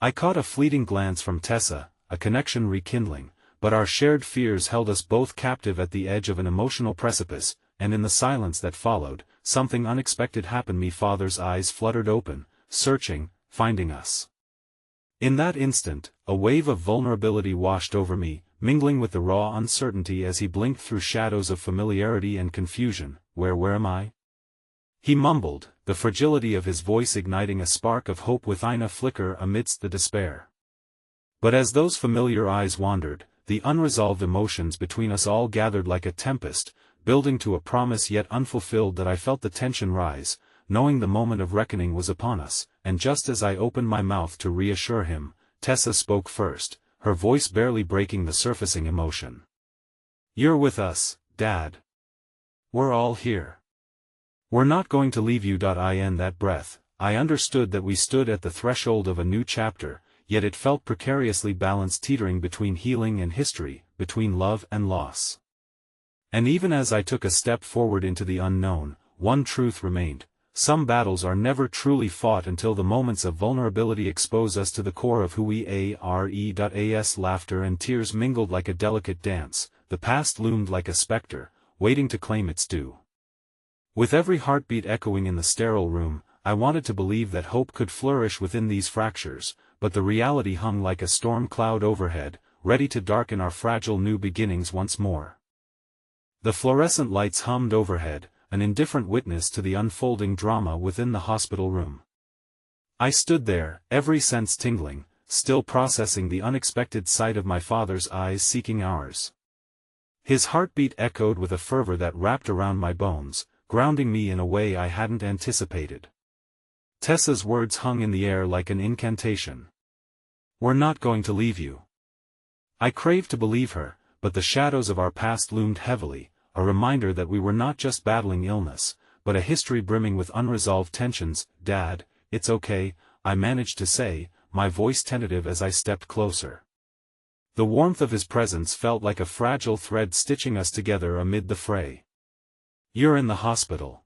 I caught a fleeting glance from Tessa, a connection rekindling, but our shared fears held us both captive at the edge of an emotional precipice, and in the silence that followed, something unexpected happened. My father's eyes fluttered open, searching, finding us. In that instant, a wave of vulnerability washed over me, mingling with the raw uncertainty as he blinked through shadows of familiarity and confusion. Where am I? He mumbled, the fragility of his voice igniting a spark of hope within a flicker amidst the despair. But as those familiar eyes wandered, the unresolved emotions between us all gathered like a tempest, building to a promise yet unfulfilled. That I felt the tension rise, knowing the moment of reckoning was upon us, and just as I opened my mouth to reassure him, Tessa spoke first, her voice barely breaking the surfacing emotion. You're with us, Dad. We're all here. We're not going to leave you. In that breath, I understood that we stood at the threshold of a new chapter, yet it felt precariously balanced, teetering between healing and history, between love and loss. And even as I took a step forward into the unknown, one truth remained, some battles are never truly fought until the moments of vulnerability expose us to the core of who we are. As laughter and tears mingled like a delicate dance, the past loomed like a specter, waiting to claim its due. With every heartbeat echoing in the sterile room, I wanted to believe that hope could flourish within these fractures, but the reality hung like a storm cloud overhead, ready to darken our fragile new beginnings once more. The fluorescent lights hummed overhead, an indifferent witness to the unfolding drama within the hospital room. I stood there, every sense tingling, still processing the unexpected sight of my father's eyes seeking ours. His heartbeat echoed with a fervor that wrapped around my bones, grounding me in a way I hadn't anticipated. Tessa's words hung in the air like an incantation. "We're not going to leave you." I craved to believe her, but the shadows of our past loomed heavily, a reminder that we were not just battling illness, but a history brimming with unresolved tensions. "Dad, it's okay," I managed to say, my voice tentative as I stepped closer. The warmth of his presence felt like a fragile thread stitching us together amid the fray. "You're in the hospital.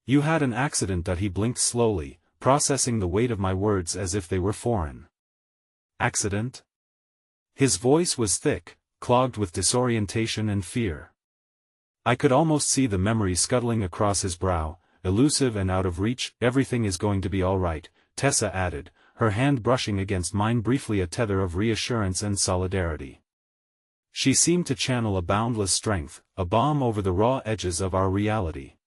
You had an accident." He blinked slowly, processing the weight of my words as if they were foreign. "Accident?" His voice was thick, clogged with disorientation and fear. I could almost see the memory scuttling across his brow, elusive and out of reach. "Everything is going to be all right," Tessa added, her hand brushing against mine, briefly a tether of reassurance and solidarity. She seemed to channel a boundless strength, a balm over the raw edges of our reality.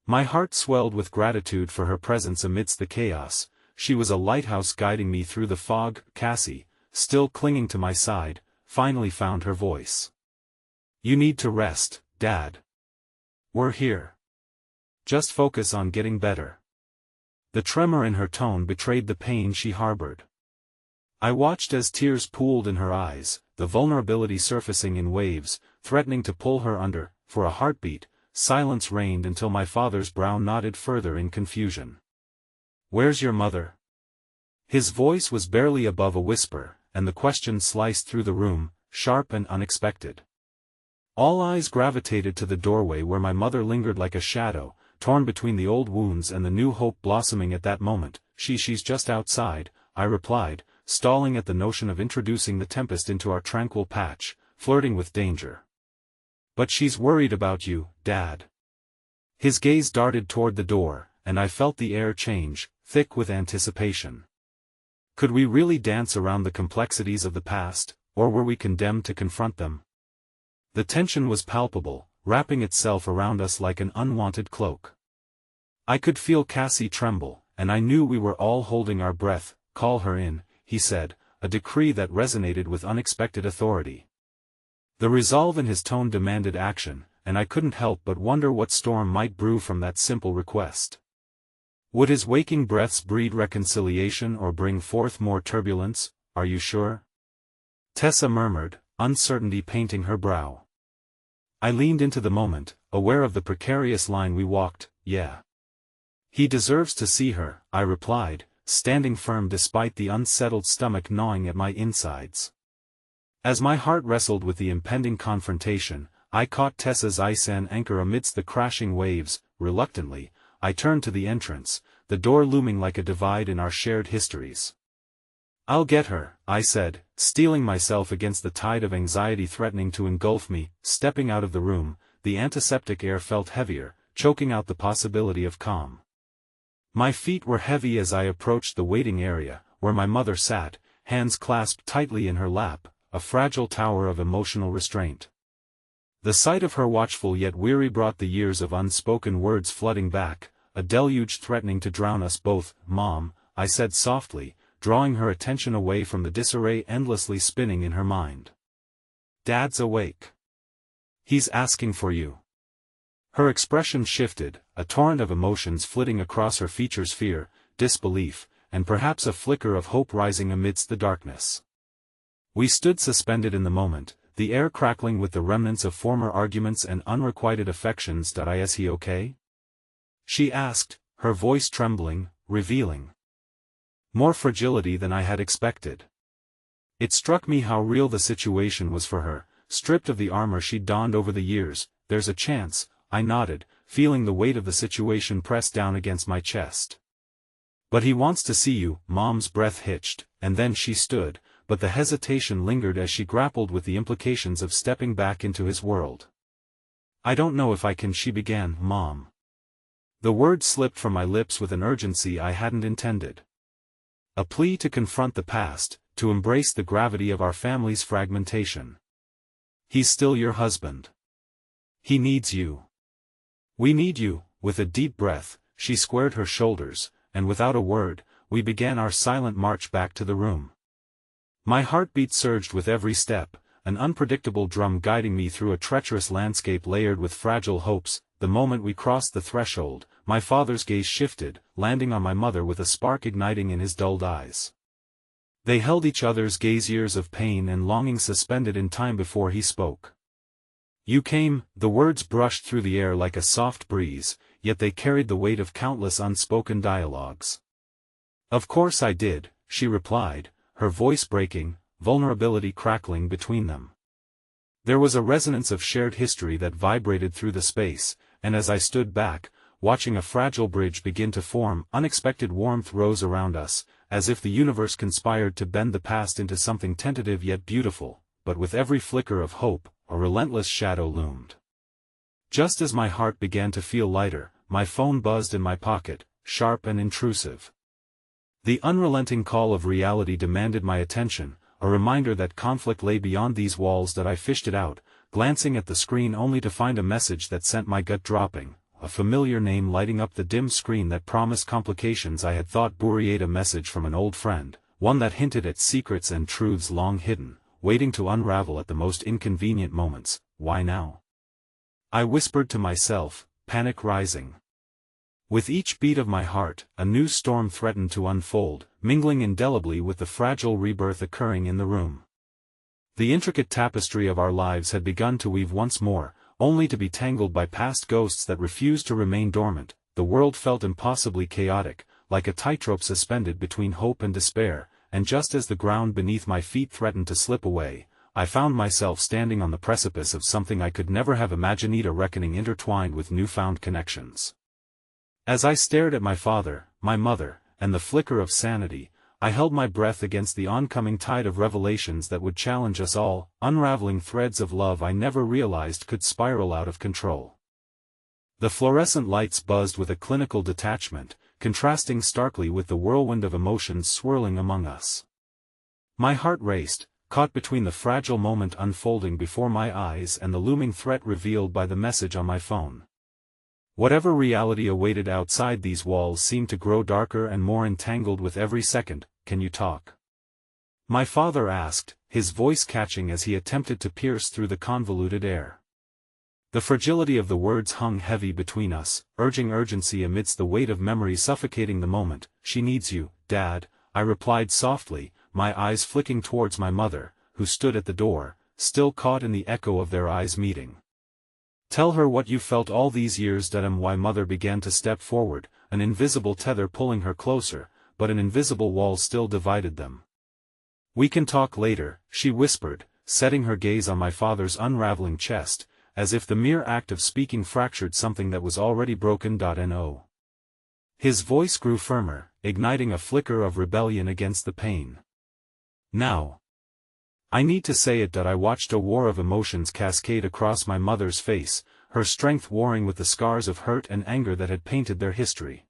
My heart swelled with gratitude for her presence amidst the chaos. She was a lighthouse guiding me through the fog. Cassie, still clinging to my side, finally found her voice. "You need to rest, Dad. We're here. Just focus on getting better." The tremor in her tone betrayed the pain she harbored. I watched as tears pooled in her eyes, the vulnerability surfacing in waves, threatening to pull her under. For a heartbeat, silence reigned until my father's brow nodded further in confusion. "Where's your mother?" His voice was barely above a whisper, and the question sliced through the room, sharp and unexpected. All eyes gravitated to the doorway where my mother lingered like a shadow, torn between the old wounds and the new hope blossoming at that moment. She's just outside," I replied, stalling at the notion of introducing the tempest into our tranquil patch, flirting with danger. "But she's worried about you, Dad." His gaze darted toward the door, and I felt the air change, thick with anticipation. Could we really dance around the complexities of the past, or were we condemned to confront them? The tension was palpable, wrapping itself around us like an unwanted cloak. I could feel Cassie tremble, and I knew we were all holding our breath. "Call her in," he said, a decree that resonated with unexpected authority. The resolve in his tone demanded action, and I couldn't help but wonder what storm might brew from that simple request. Would his waking breaths breed reconciliation or bring forth more turbulence? "Are you sure?" Tessa murmured, uncertainty painting her brow. I leaned into the moment, aware of the precarious line we walked. "Yeah. He deserves to see her," I replied, standing firm despite the unsettled stomach gnawing at my insides. As my heart wrestled with the impending confrontation, I caught Tessa's eyes an anchor amidst the crashing waves. Reluctantly, I turned to the entrance, the door looming like a divide in our shared histories. "I'll get her," I said, steeling myself against the tide of anxiety threatening to engulf me. Stepping out of the room, the antiseptic air felt heavier, choking out the possibility of calm. My feet were heavy as I approached the waiting area, where my mother sat, hands clasped tightly in her lap, a fragile tower of emotional restraint. The sight of her watchful yet weary brought the years of unspoken words flooding back, a deluge threatening to drown us both. "Mom," I said softly, drawing her attention away from the disarray endlessly spinning in her mind. "Dad's awake. He's asking for you." Her expression shifted, a torrent of emotions flitting across her features: fear, disbelief, and perhaps a flicker of hope rising amidst the darkness. We stood suspended in the moment, the air crackling with the remnants of former arguments and unrequited affections. "Is he okay?" she asked, her voice trembling, revealing more fragility than I had expected. It struck me how real the situation was for her, stripped of the armor she'd donned over the years. "There's a chance," I nodded, feeling the weight of the situation press down against my chest. "But he wants to see you," Mom's breath hitched, and then she stood, but the hesitation lingered as she grappled with the implications of stepping back into his world. "I don't know if I can," she began. "Mom." The words slipped from my lips with an urgency I hadn't intended. A plea to confront the past, to embrace the gravity of our family's fragmentation. "He's still your husband. He needs you. We need you." With a deep breath, she squared her shoulders, and without a word, we began our silent march back to the room. My heartbeat surged with every step, an unpredictable drum guiding me through a treacherous landscape layered with fragile hopes. The moment we crossed the threshold, my father's gaze shifted, landing on my mother with a spark igniting in his dulled eyes. They held each other's gaze, years of pain and longing suspended in time before he spoke. "You came," the words brushed through the air like a soft breeze, yet they carried the weight of countless unspoken dialogues. "Of course I did," she replied, her voice breaking, vulnerability crackling between them. There was a resonance of shared history that vibrated through the space, and as I stood back, watching a fragile bridge begin to form, unexpected warmth rose around us, as if the universe conspired to bend the past into something tentative yet beautiful. But with every flicker of hope, a relentless shadow loomed. Just as my heart began to feel lighter, my phone buzzed in my pocket, sharp and intrusive. The unrelenting call of reality demanded my attention, a reminder that conflict lay beyond these walls. That I fished it out, glancing at the screen only to find a message that sent my gut dropping, a familiar name lighting up the dim screen that promised complications. I had thought buried, a message from an old friend, one that hinted at secrets and truths long hidden, waiting to unravel at the most inconvenient moments. "Why now?" I whispered to myself, panic rising. With each beat of my heart, a new storm threatened to unfold, mingling indelibly with the fragile rebirth occurring in the room. The intricate tapestry of our lives had begun to weave once more, only to be tangled by past ghosts that refused to remain dormant. The world felt impossibly chaotic, like a tightrope suspended between hope and despair, and just as the ground beneath my feet threatened to slip away, I found myself standing on the precipice of something I could never have imagined, a reckoning intertwined with newfound connections. As I stared at my father, my mother, and the flicker of sanity, I held my breath against the oncoming tide of revelations that would challenge us all, unraveling threads of love I never realized could spiral out of control. The fluorescent lights buzzed with a clinical detachment, contrasting starkly with the whirlwind of emotions swirling among us. My heart raced, caught between the fragile moment unfolding before my eyes and the looming threat revealed by the message on my phone. Whatever reality awaited outside these walls seemed to grow darker and more entangled with every second. "Can you talk?" my father asked, his voice catching as he attempted to pierce through the convoluted air. The fragility of the words hung heavy between us, urging urgency amidst the weight of memory suffocating the moment. "She needs you, Dad," I replied softly, my eyes flicking towards my mother, who stood at the door, still caught in the echo of their eyes meeting. "Tell her what you felt all these years." My mother began to step forward, an invisible tether pulling her closer, but an invisible wall still divided them. "We can talk later," she whispered, setting her gaze on my father's unraveling chest, as if the mere act of speaking fractured something that was already broken. No. His voice grew firmer, igniting a flicker of rebellion against the pain. "Now. I need to say it." I watched a war of emotions cascade across my mother's face, her strength warring with the scars of hurt and anger that had painted their history.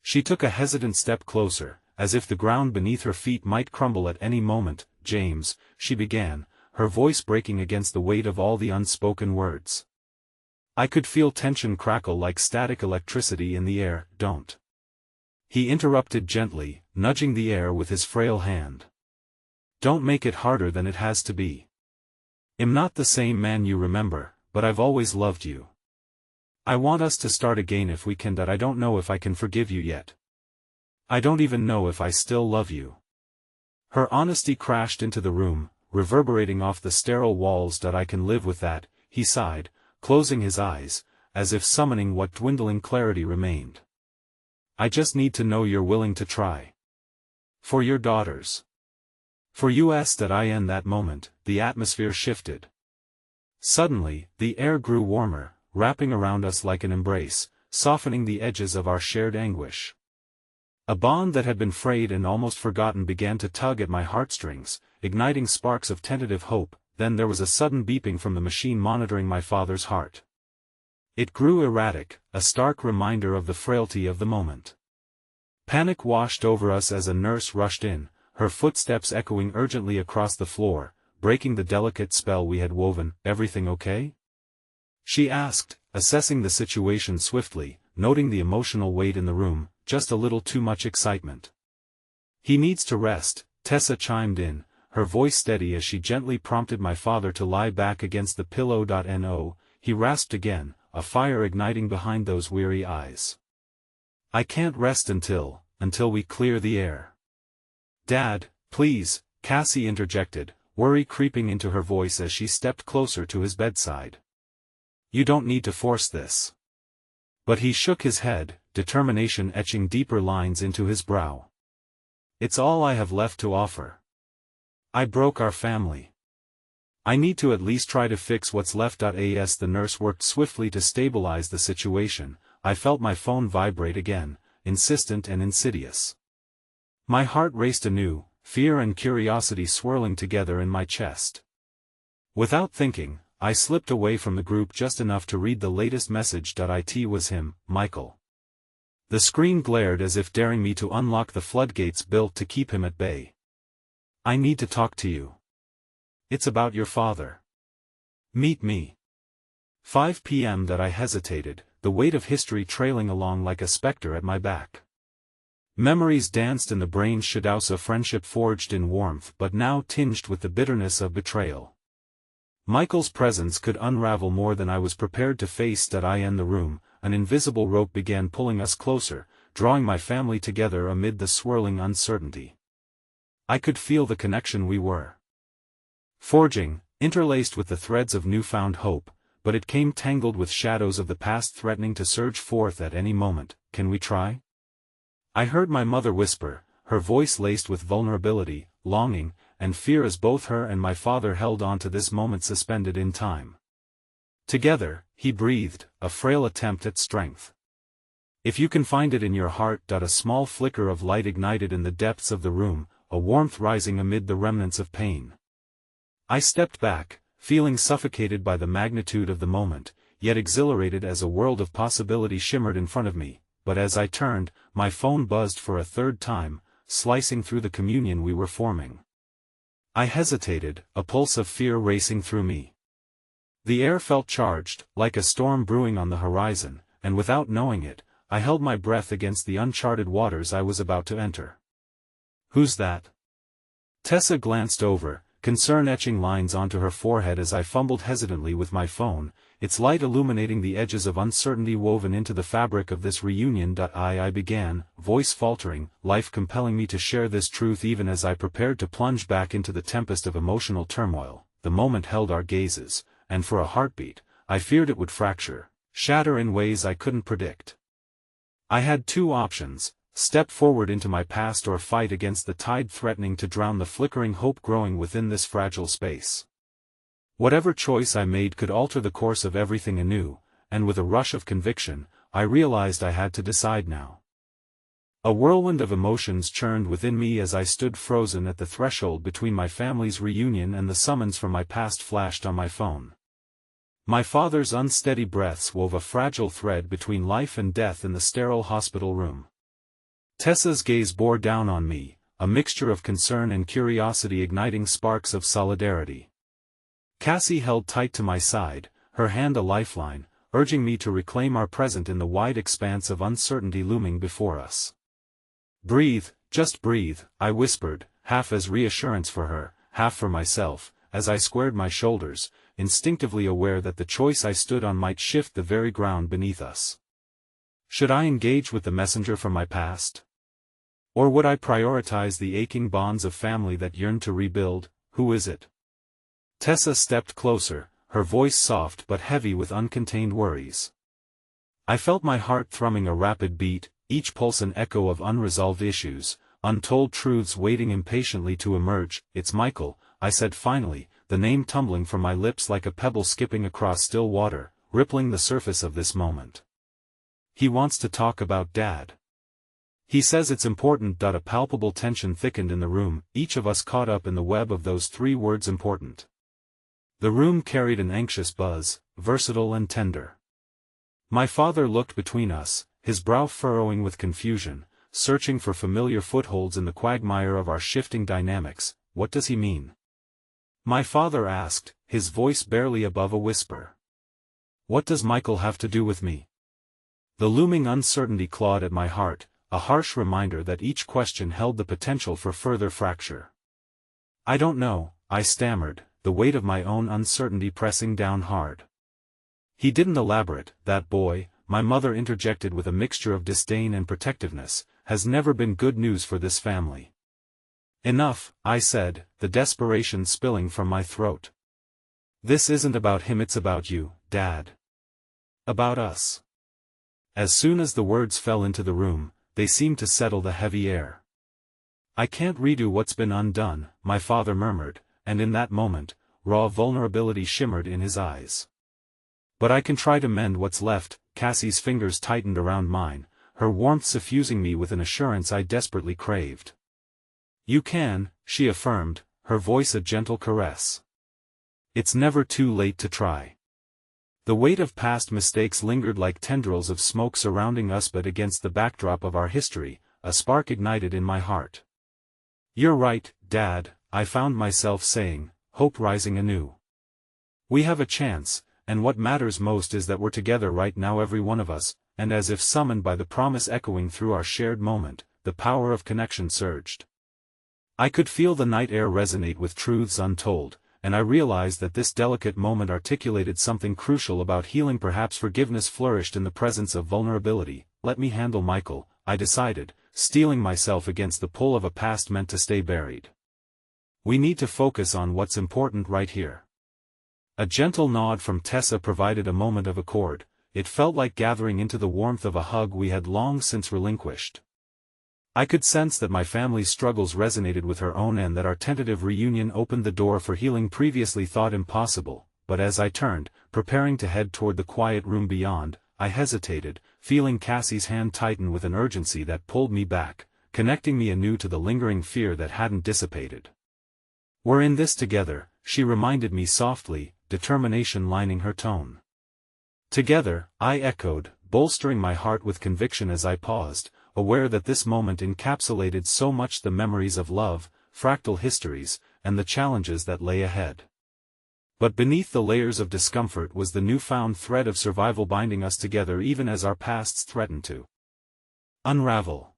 She took a hesitant step closer, as if the ground beneath her feet might crumble at any moment. "James," she began, her voice breaking against the weight of all the unspoken words. I could feel tension crackle like static electricity in the air. "Don't." He interrupted gently, nudging the air with his frail hand. "Don't make it harder than it has to be. I'm not the same man you remember, but I've always loved you. I want us to start again if we can. I don't know if I can forgive you yet. I don't even know if I still love you." Her honesty crashed into the room, reverberating off the sterile walls. "I can live with that," he sighed, closing his eyes, as if summoning what dwindling clarity remained. "I just need to know you're willing to try. For your daughters. For us." In that moment, the atmosphere shifted. Suddenly, the air grew warmer, wrapping around us like an embrace, softening the edges of our shared anguish. A bond that had been frayed and almost forgotten began to tug at my heartstrings, igniting sparks of tentative hope. Then there was a sudden beeping from the machine monitoring my father's heart. It grew erratic, a stark reminder of the frailty of the moment. Panic washed over us as a nurse rushed in, her footsteps echoing urgently across the floor, breaking the delicate spell we had woven. "Everything okay?" she asked, assessing the situation swiftly, noting the emotional weight in the room. "Just a little too much excitement. He needs to rest," Tessa chimed in, her voice steady as she gently prompted my father to lie back against the pillow. "No," he rasped again, a fire igniting behind those weary eyes. "I can't rest until we clear the air." "Dad, please," Cassie interjected, worry creeping into her voice as she stepped closer to his bedside. "You don't need to force this." But he shook his head, determination etching deeper lines into his brow. "It's all I have left to offer. I broke our family. I need to at least try to fix what's left." As the nurse worked swiftly to stabilize the situation, I felt my phone vibrate again, insistent and insidious. My heart raced anew, fear and curiosity swirling together in my chest. Without thinking, I slipped away from the group just enough to read the latest message. It was him, Michael. The screen glared as if daring me to unlock the floodgates built to keep him at bay. "I need to talk to you. It's about your father. Meet me." 5 p.m. I hesitated, the weight of history trailing along like a specter at my back. Memories danced in the brain's shadows, a friendship forged in warmth but now tinged with the bitterness of betrayal. Michael's presence could unravel more than I was prepared to face. In the room, an invisible rope began pulling us closer, drawing my family together amid the swirling uncertainty. I could feel the connection we were forging, interlaced with the threads of newfound hope, but it came tangled with shadows of the past threatening to surge forth at any moment. "Can we try?" I heard my mother whisper, her voice laced with vulnerability, longing, and fear as both her and my father held on to this moment suspended in time. "Together," he breathed, a frail attempt at strength. "If you can find it in your heart." A small flicker of light ignited in the depths of the room, a warmth rising amid the remnants of pain. I stepped back, feeling suffocated by the magnitude of the moment, yet exhilarated as a world of possibility shimmered in front of me. But as I turned, my phone buzzed for a third time, slicing through the communion we were forming. I hesitated, a pulse of fear racing through me. The air felt charged, like a storm brewing on the horizon, and without knowing it, I held my breath against the uncharted waters I was about to enter. "Who's that?" Tessa glanced over, concern etching lines onto her forehead as I fumbled hesitantly with my phone, its light illuminating the edges of uncertainty woven into the fabric of this reunion. I began, voice faltering, life compelling me to share this truth even as I prepared to plunge back into the tempest of emotional turmoil. The moment held our gazes, and for a heartbeat, I feared it would fracture, shatter in ways I couldn't predict. I had two options: step forward into my past or fight against the tide threatening to drown the flickering hope growing within this fragile space. Whatever choice I made could alter the course of everything anew, and with a rush of conviction, I realized I had to decide now. A whirlwind of emotions churned within me as I stood frozen at the threshold between my family's reunion and the summons from my past flashed on my phone. My father's unsteady breaths wove a fragile thread between life and death in the sterile hospital room. Tessa's gaze bore down on me, a mixture of concern and curiosity igniting sparks of solidarity. Cassie held tight to my side, her hand a lifeline, urging me to reclaim our present in the wide expanse of uncertainty looming before us. "Breathe, just breathe," I whispered, half as reassurance for her, half for myself, as I squared my shoulders, instinctively aware that the choice I stood on might shift the very ground beneath us. Should I engage with the messenger from my past? Or would I prioritize the aching bonds of family that yearned to rebuild? "Who is it?" Tessa stepped closer, her voice soft but heavy with uncontained worries. I felt my heart thrumming a rapid beat, each pulse an echo of unresolved issues, untold truths waiting impatiently to emerge. "It's Michael," I said finally, the name tumbling from my lips like a pebble skipping across still water. rippling the surface of this moment. He wants to talk about Dad. He says it's important. A palpable tension thickened in the room, each of us caught up in the web of those 3 words important. The room carried an anxious buzz, versatile and tender. My father looked between us, his brow furrowing with confusion, searching for familiar footholds in the quagmire of our shifting dynamics. What does he mean? My father asked, his voice barely above a whisper. What does Michael have to do with me? The looming uncertainty clawed at my heart, a harsh reminder that each question held the potential for further fracture. I don't know, I stammered, the weight of my own uncertainty pressing down hard. He didn't elaborate. That boy, my mother interjected with a mixture of disdain and protectiveness, has never been good news for this family. Enough, I said, the desperation spilling from my throat. This isn't about him, it's about you, Dad. About us. As soon as the words fell into the room, they seemed to settle the heavy air. I can't redo what's been undone, my father murmured, and in that moment, raw vulnerability shimmered in his eyes. But I can try to mend what's left. Cassie's fingers tightened around mine, her warmth suffusing me with an assurance I desperately craved. You can, she affirmed, her voice a gentle caress. It's never too late to try. The weight of past mistakes lingered like tendrils of smoke surrounding us, but against the backdrop of our history, a spark ignited in my heart. You're right, Dad, I found myself saying, hope rising anew. We have a chance, and what matters most is that we're together right now, every one of us, and as if summoned by the promise echoing through our shared moment, the power of connection surged. I could feel the night air resonate with truths untold, and I realized that this delicate moment articulated something crucial about healing. Perhaps forgiveness flourished in the presence of vulnerability. Let me handle Michael, I decided, steeling myself against the pull of a past meant to stay buried. We need to focus on what's important right here. A gentle nod from Tessa provided a moment of accord. It felt like gathering into the warmth of a hug we had long since relinquished. I could sense that my family's struggles resonated with her own, and that our tentative reunion opened the door for healing previously thought impossible. But as I turned, preparing to head toward the quiet room beyond, I hesitated, feeling Cassie's hand tighten with an urgency that pulled me back, connecting me anew to the lingering fear that hadn't dissipated. We're in this together, she reminded me softly, determination lining her tone. Together, I echoed, bolstering my heart with conviction as I paused, aware that this moment encapsulated so much: the memories of love, fractal histories, and the challenges that lay ahead. But beneath the layers of discomfort was the newfound thread of survival binding us together even as our pasts threatened to unravel.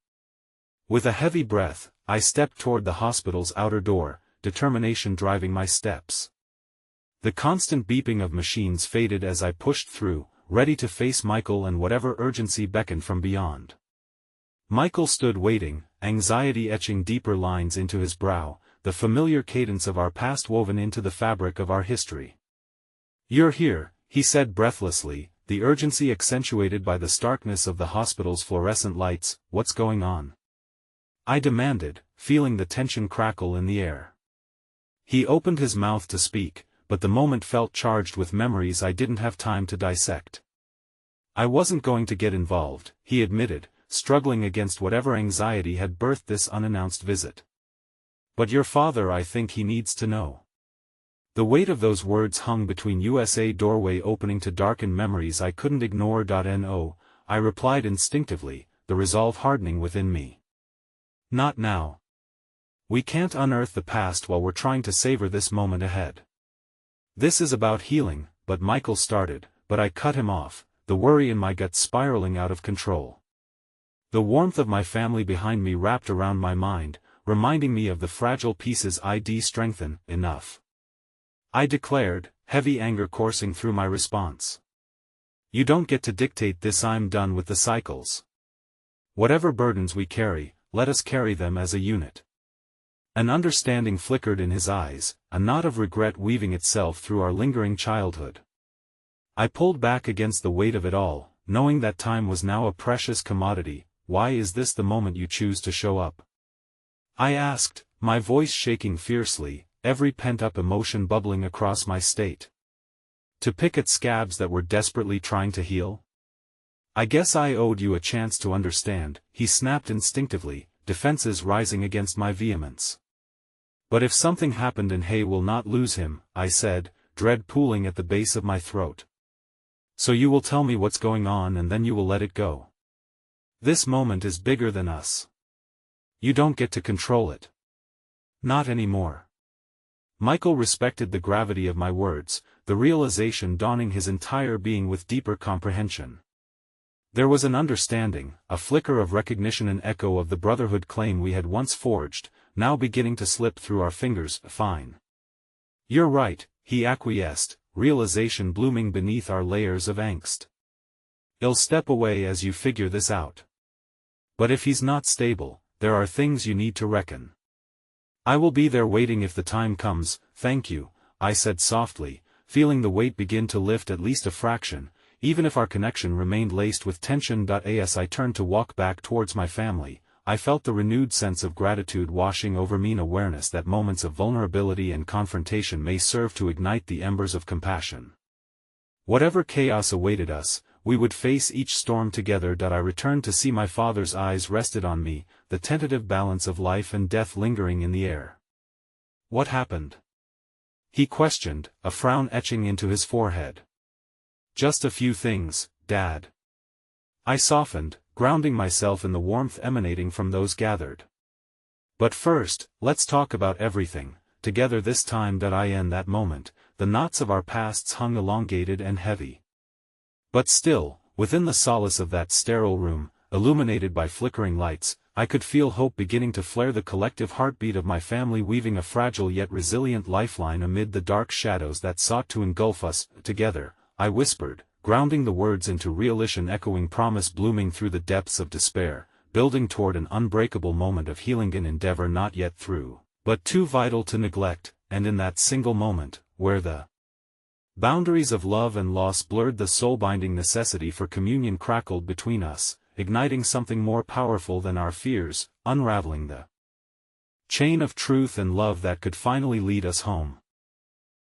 With a heavy breath, I stepped toward the hospital's outer door, determination driving my steps. The constant beeping of machines faded as I pushed through, ready to face Michael and whatever urgency beckoned from beyond. Michael stood waiting, anxiety etching deeper lines into his brow, the familiar cadence of our past woven into the fabric of our history. You're here, he said breathlessly, the urgency accentuated by the starkness of the hospital's fluorescent lights. What's going on? I demanded, feeling the tension crackle in the air. He opened his mouth to speak, but the moment felt charged with memories I didn't have time to dissect. I wasn't going to get involved, he admitted, struggling against whatever anxiety had birthed this unannounced visit. But your father, I think he needs to know. The weight of those words hung between us, a doorway opening to darkened memories I couldn't ignore. No, I replied instinctively, the resolve hardening within me. Not now. We can't unearth the past while we're trying to savor this moment ahead. This is about healing, but Michael started, but I cut him off, the worry in my gut spiraling out of control. The warmth of my family behind me wrapped around my mind, reminding me of the fragile pieces I'd strengthen. Enough, I declared, heavy anger coursing through my response. You don't get to dictate this. I'm done with the cycles. Whatever burdens we carry, let us carry them as a unit. An understanding flickered in his eyes, a knot of regret weaving itself through our lingering childhood. I pulled back against the weight of it all, knowing that time was now a precious commodity. Why is this the moment you choose to show up? I asked, my voice shaking fiercely, every pent-up emotion bubbling across my state. To pick at scabs that were desperately trying to heal? I guess I owed you a chance to understand, he snapped instinctively, defenses rising against my vehemence. But if something happened and Hay will not lose him, I said, dread pooling at the base of my throat. So you will tell me what's going on and then you will let it go. This moment is bigger than us. You don't get to control it. Not anymore. Michael respected the gravity of my words, the realization dawning his entire being with deeper comprehension. There was an understanding, a flicker of recognition, an echo of the brotherhood claim we had once forged, now beginning to slip through our fingers. Fine. You're right, he acquiesced, realization blooming beneath our layers of angst. I'll step away as you figure this out. But if he's not stable, there are things you need to reckon. I will be there waiting if the time comes. Thank you, I said softly, feeling the weight begin to lift at least a fraction, even if our connection remained laced with tension. As I turned to walk back towards my family, I felt the renewed sense of gratitude washing over me, an awareness that moments of vulnerability and confrontation may serve to ignite the embers of compassion. Whatever chaos awaited us, we would face each storm together. I returned to see my father's eyes rested on me, the tentative balance of life and death lingering in the air. What happened? He questioned, a frown etching into his forehead. Just a few things, Dad. I softened, grounding myself in the warmth emanating from those gathered. But first, let's talk about everything, together this time. In that moment, the knots of our pasts hung elongated and heavy. But still, within the solace of that sterile room, illuminated by flickering lights, I could feel hope beginning to flare, the collective heartbeat of my family weaving a fragile yet resilient lifeline amid the dark shadows that sought to engulf us. Together, I whispered, grounding the words into realish, an echoing promise blooming through the depths of despair, building toward an unbreakable moment of healing, an endeavor not yet through, but too vital to neglect. And in that single moment, where the boundaries of love and loss blurred, the soul-binding necessity for communion crackled between us, igniting something more powerful than our fears, unraveling the chain of truth and love that could finally lead us home.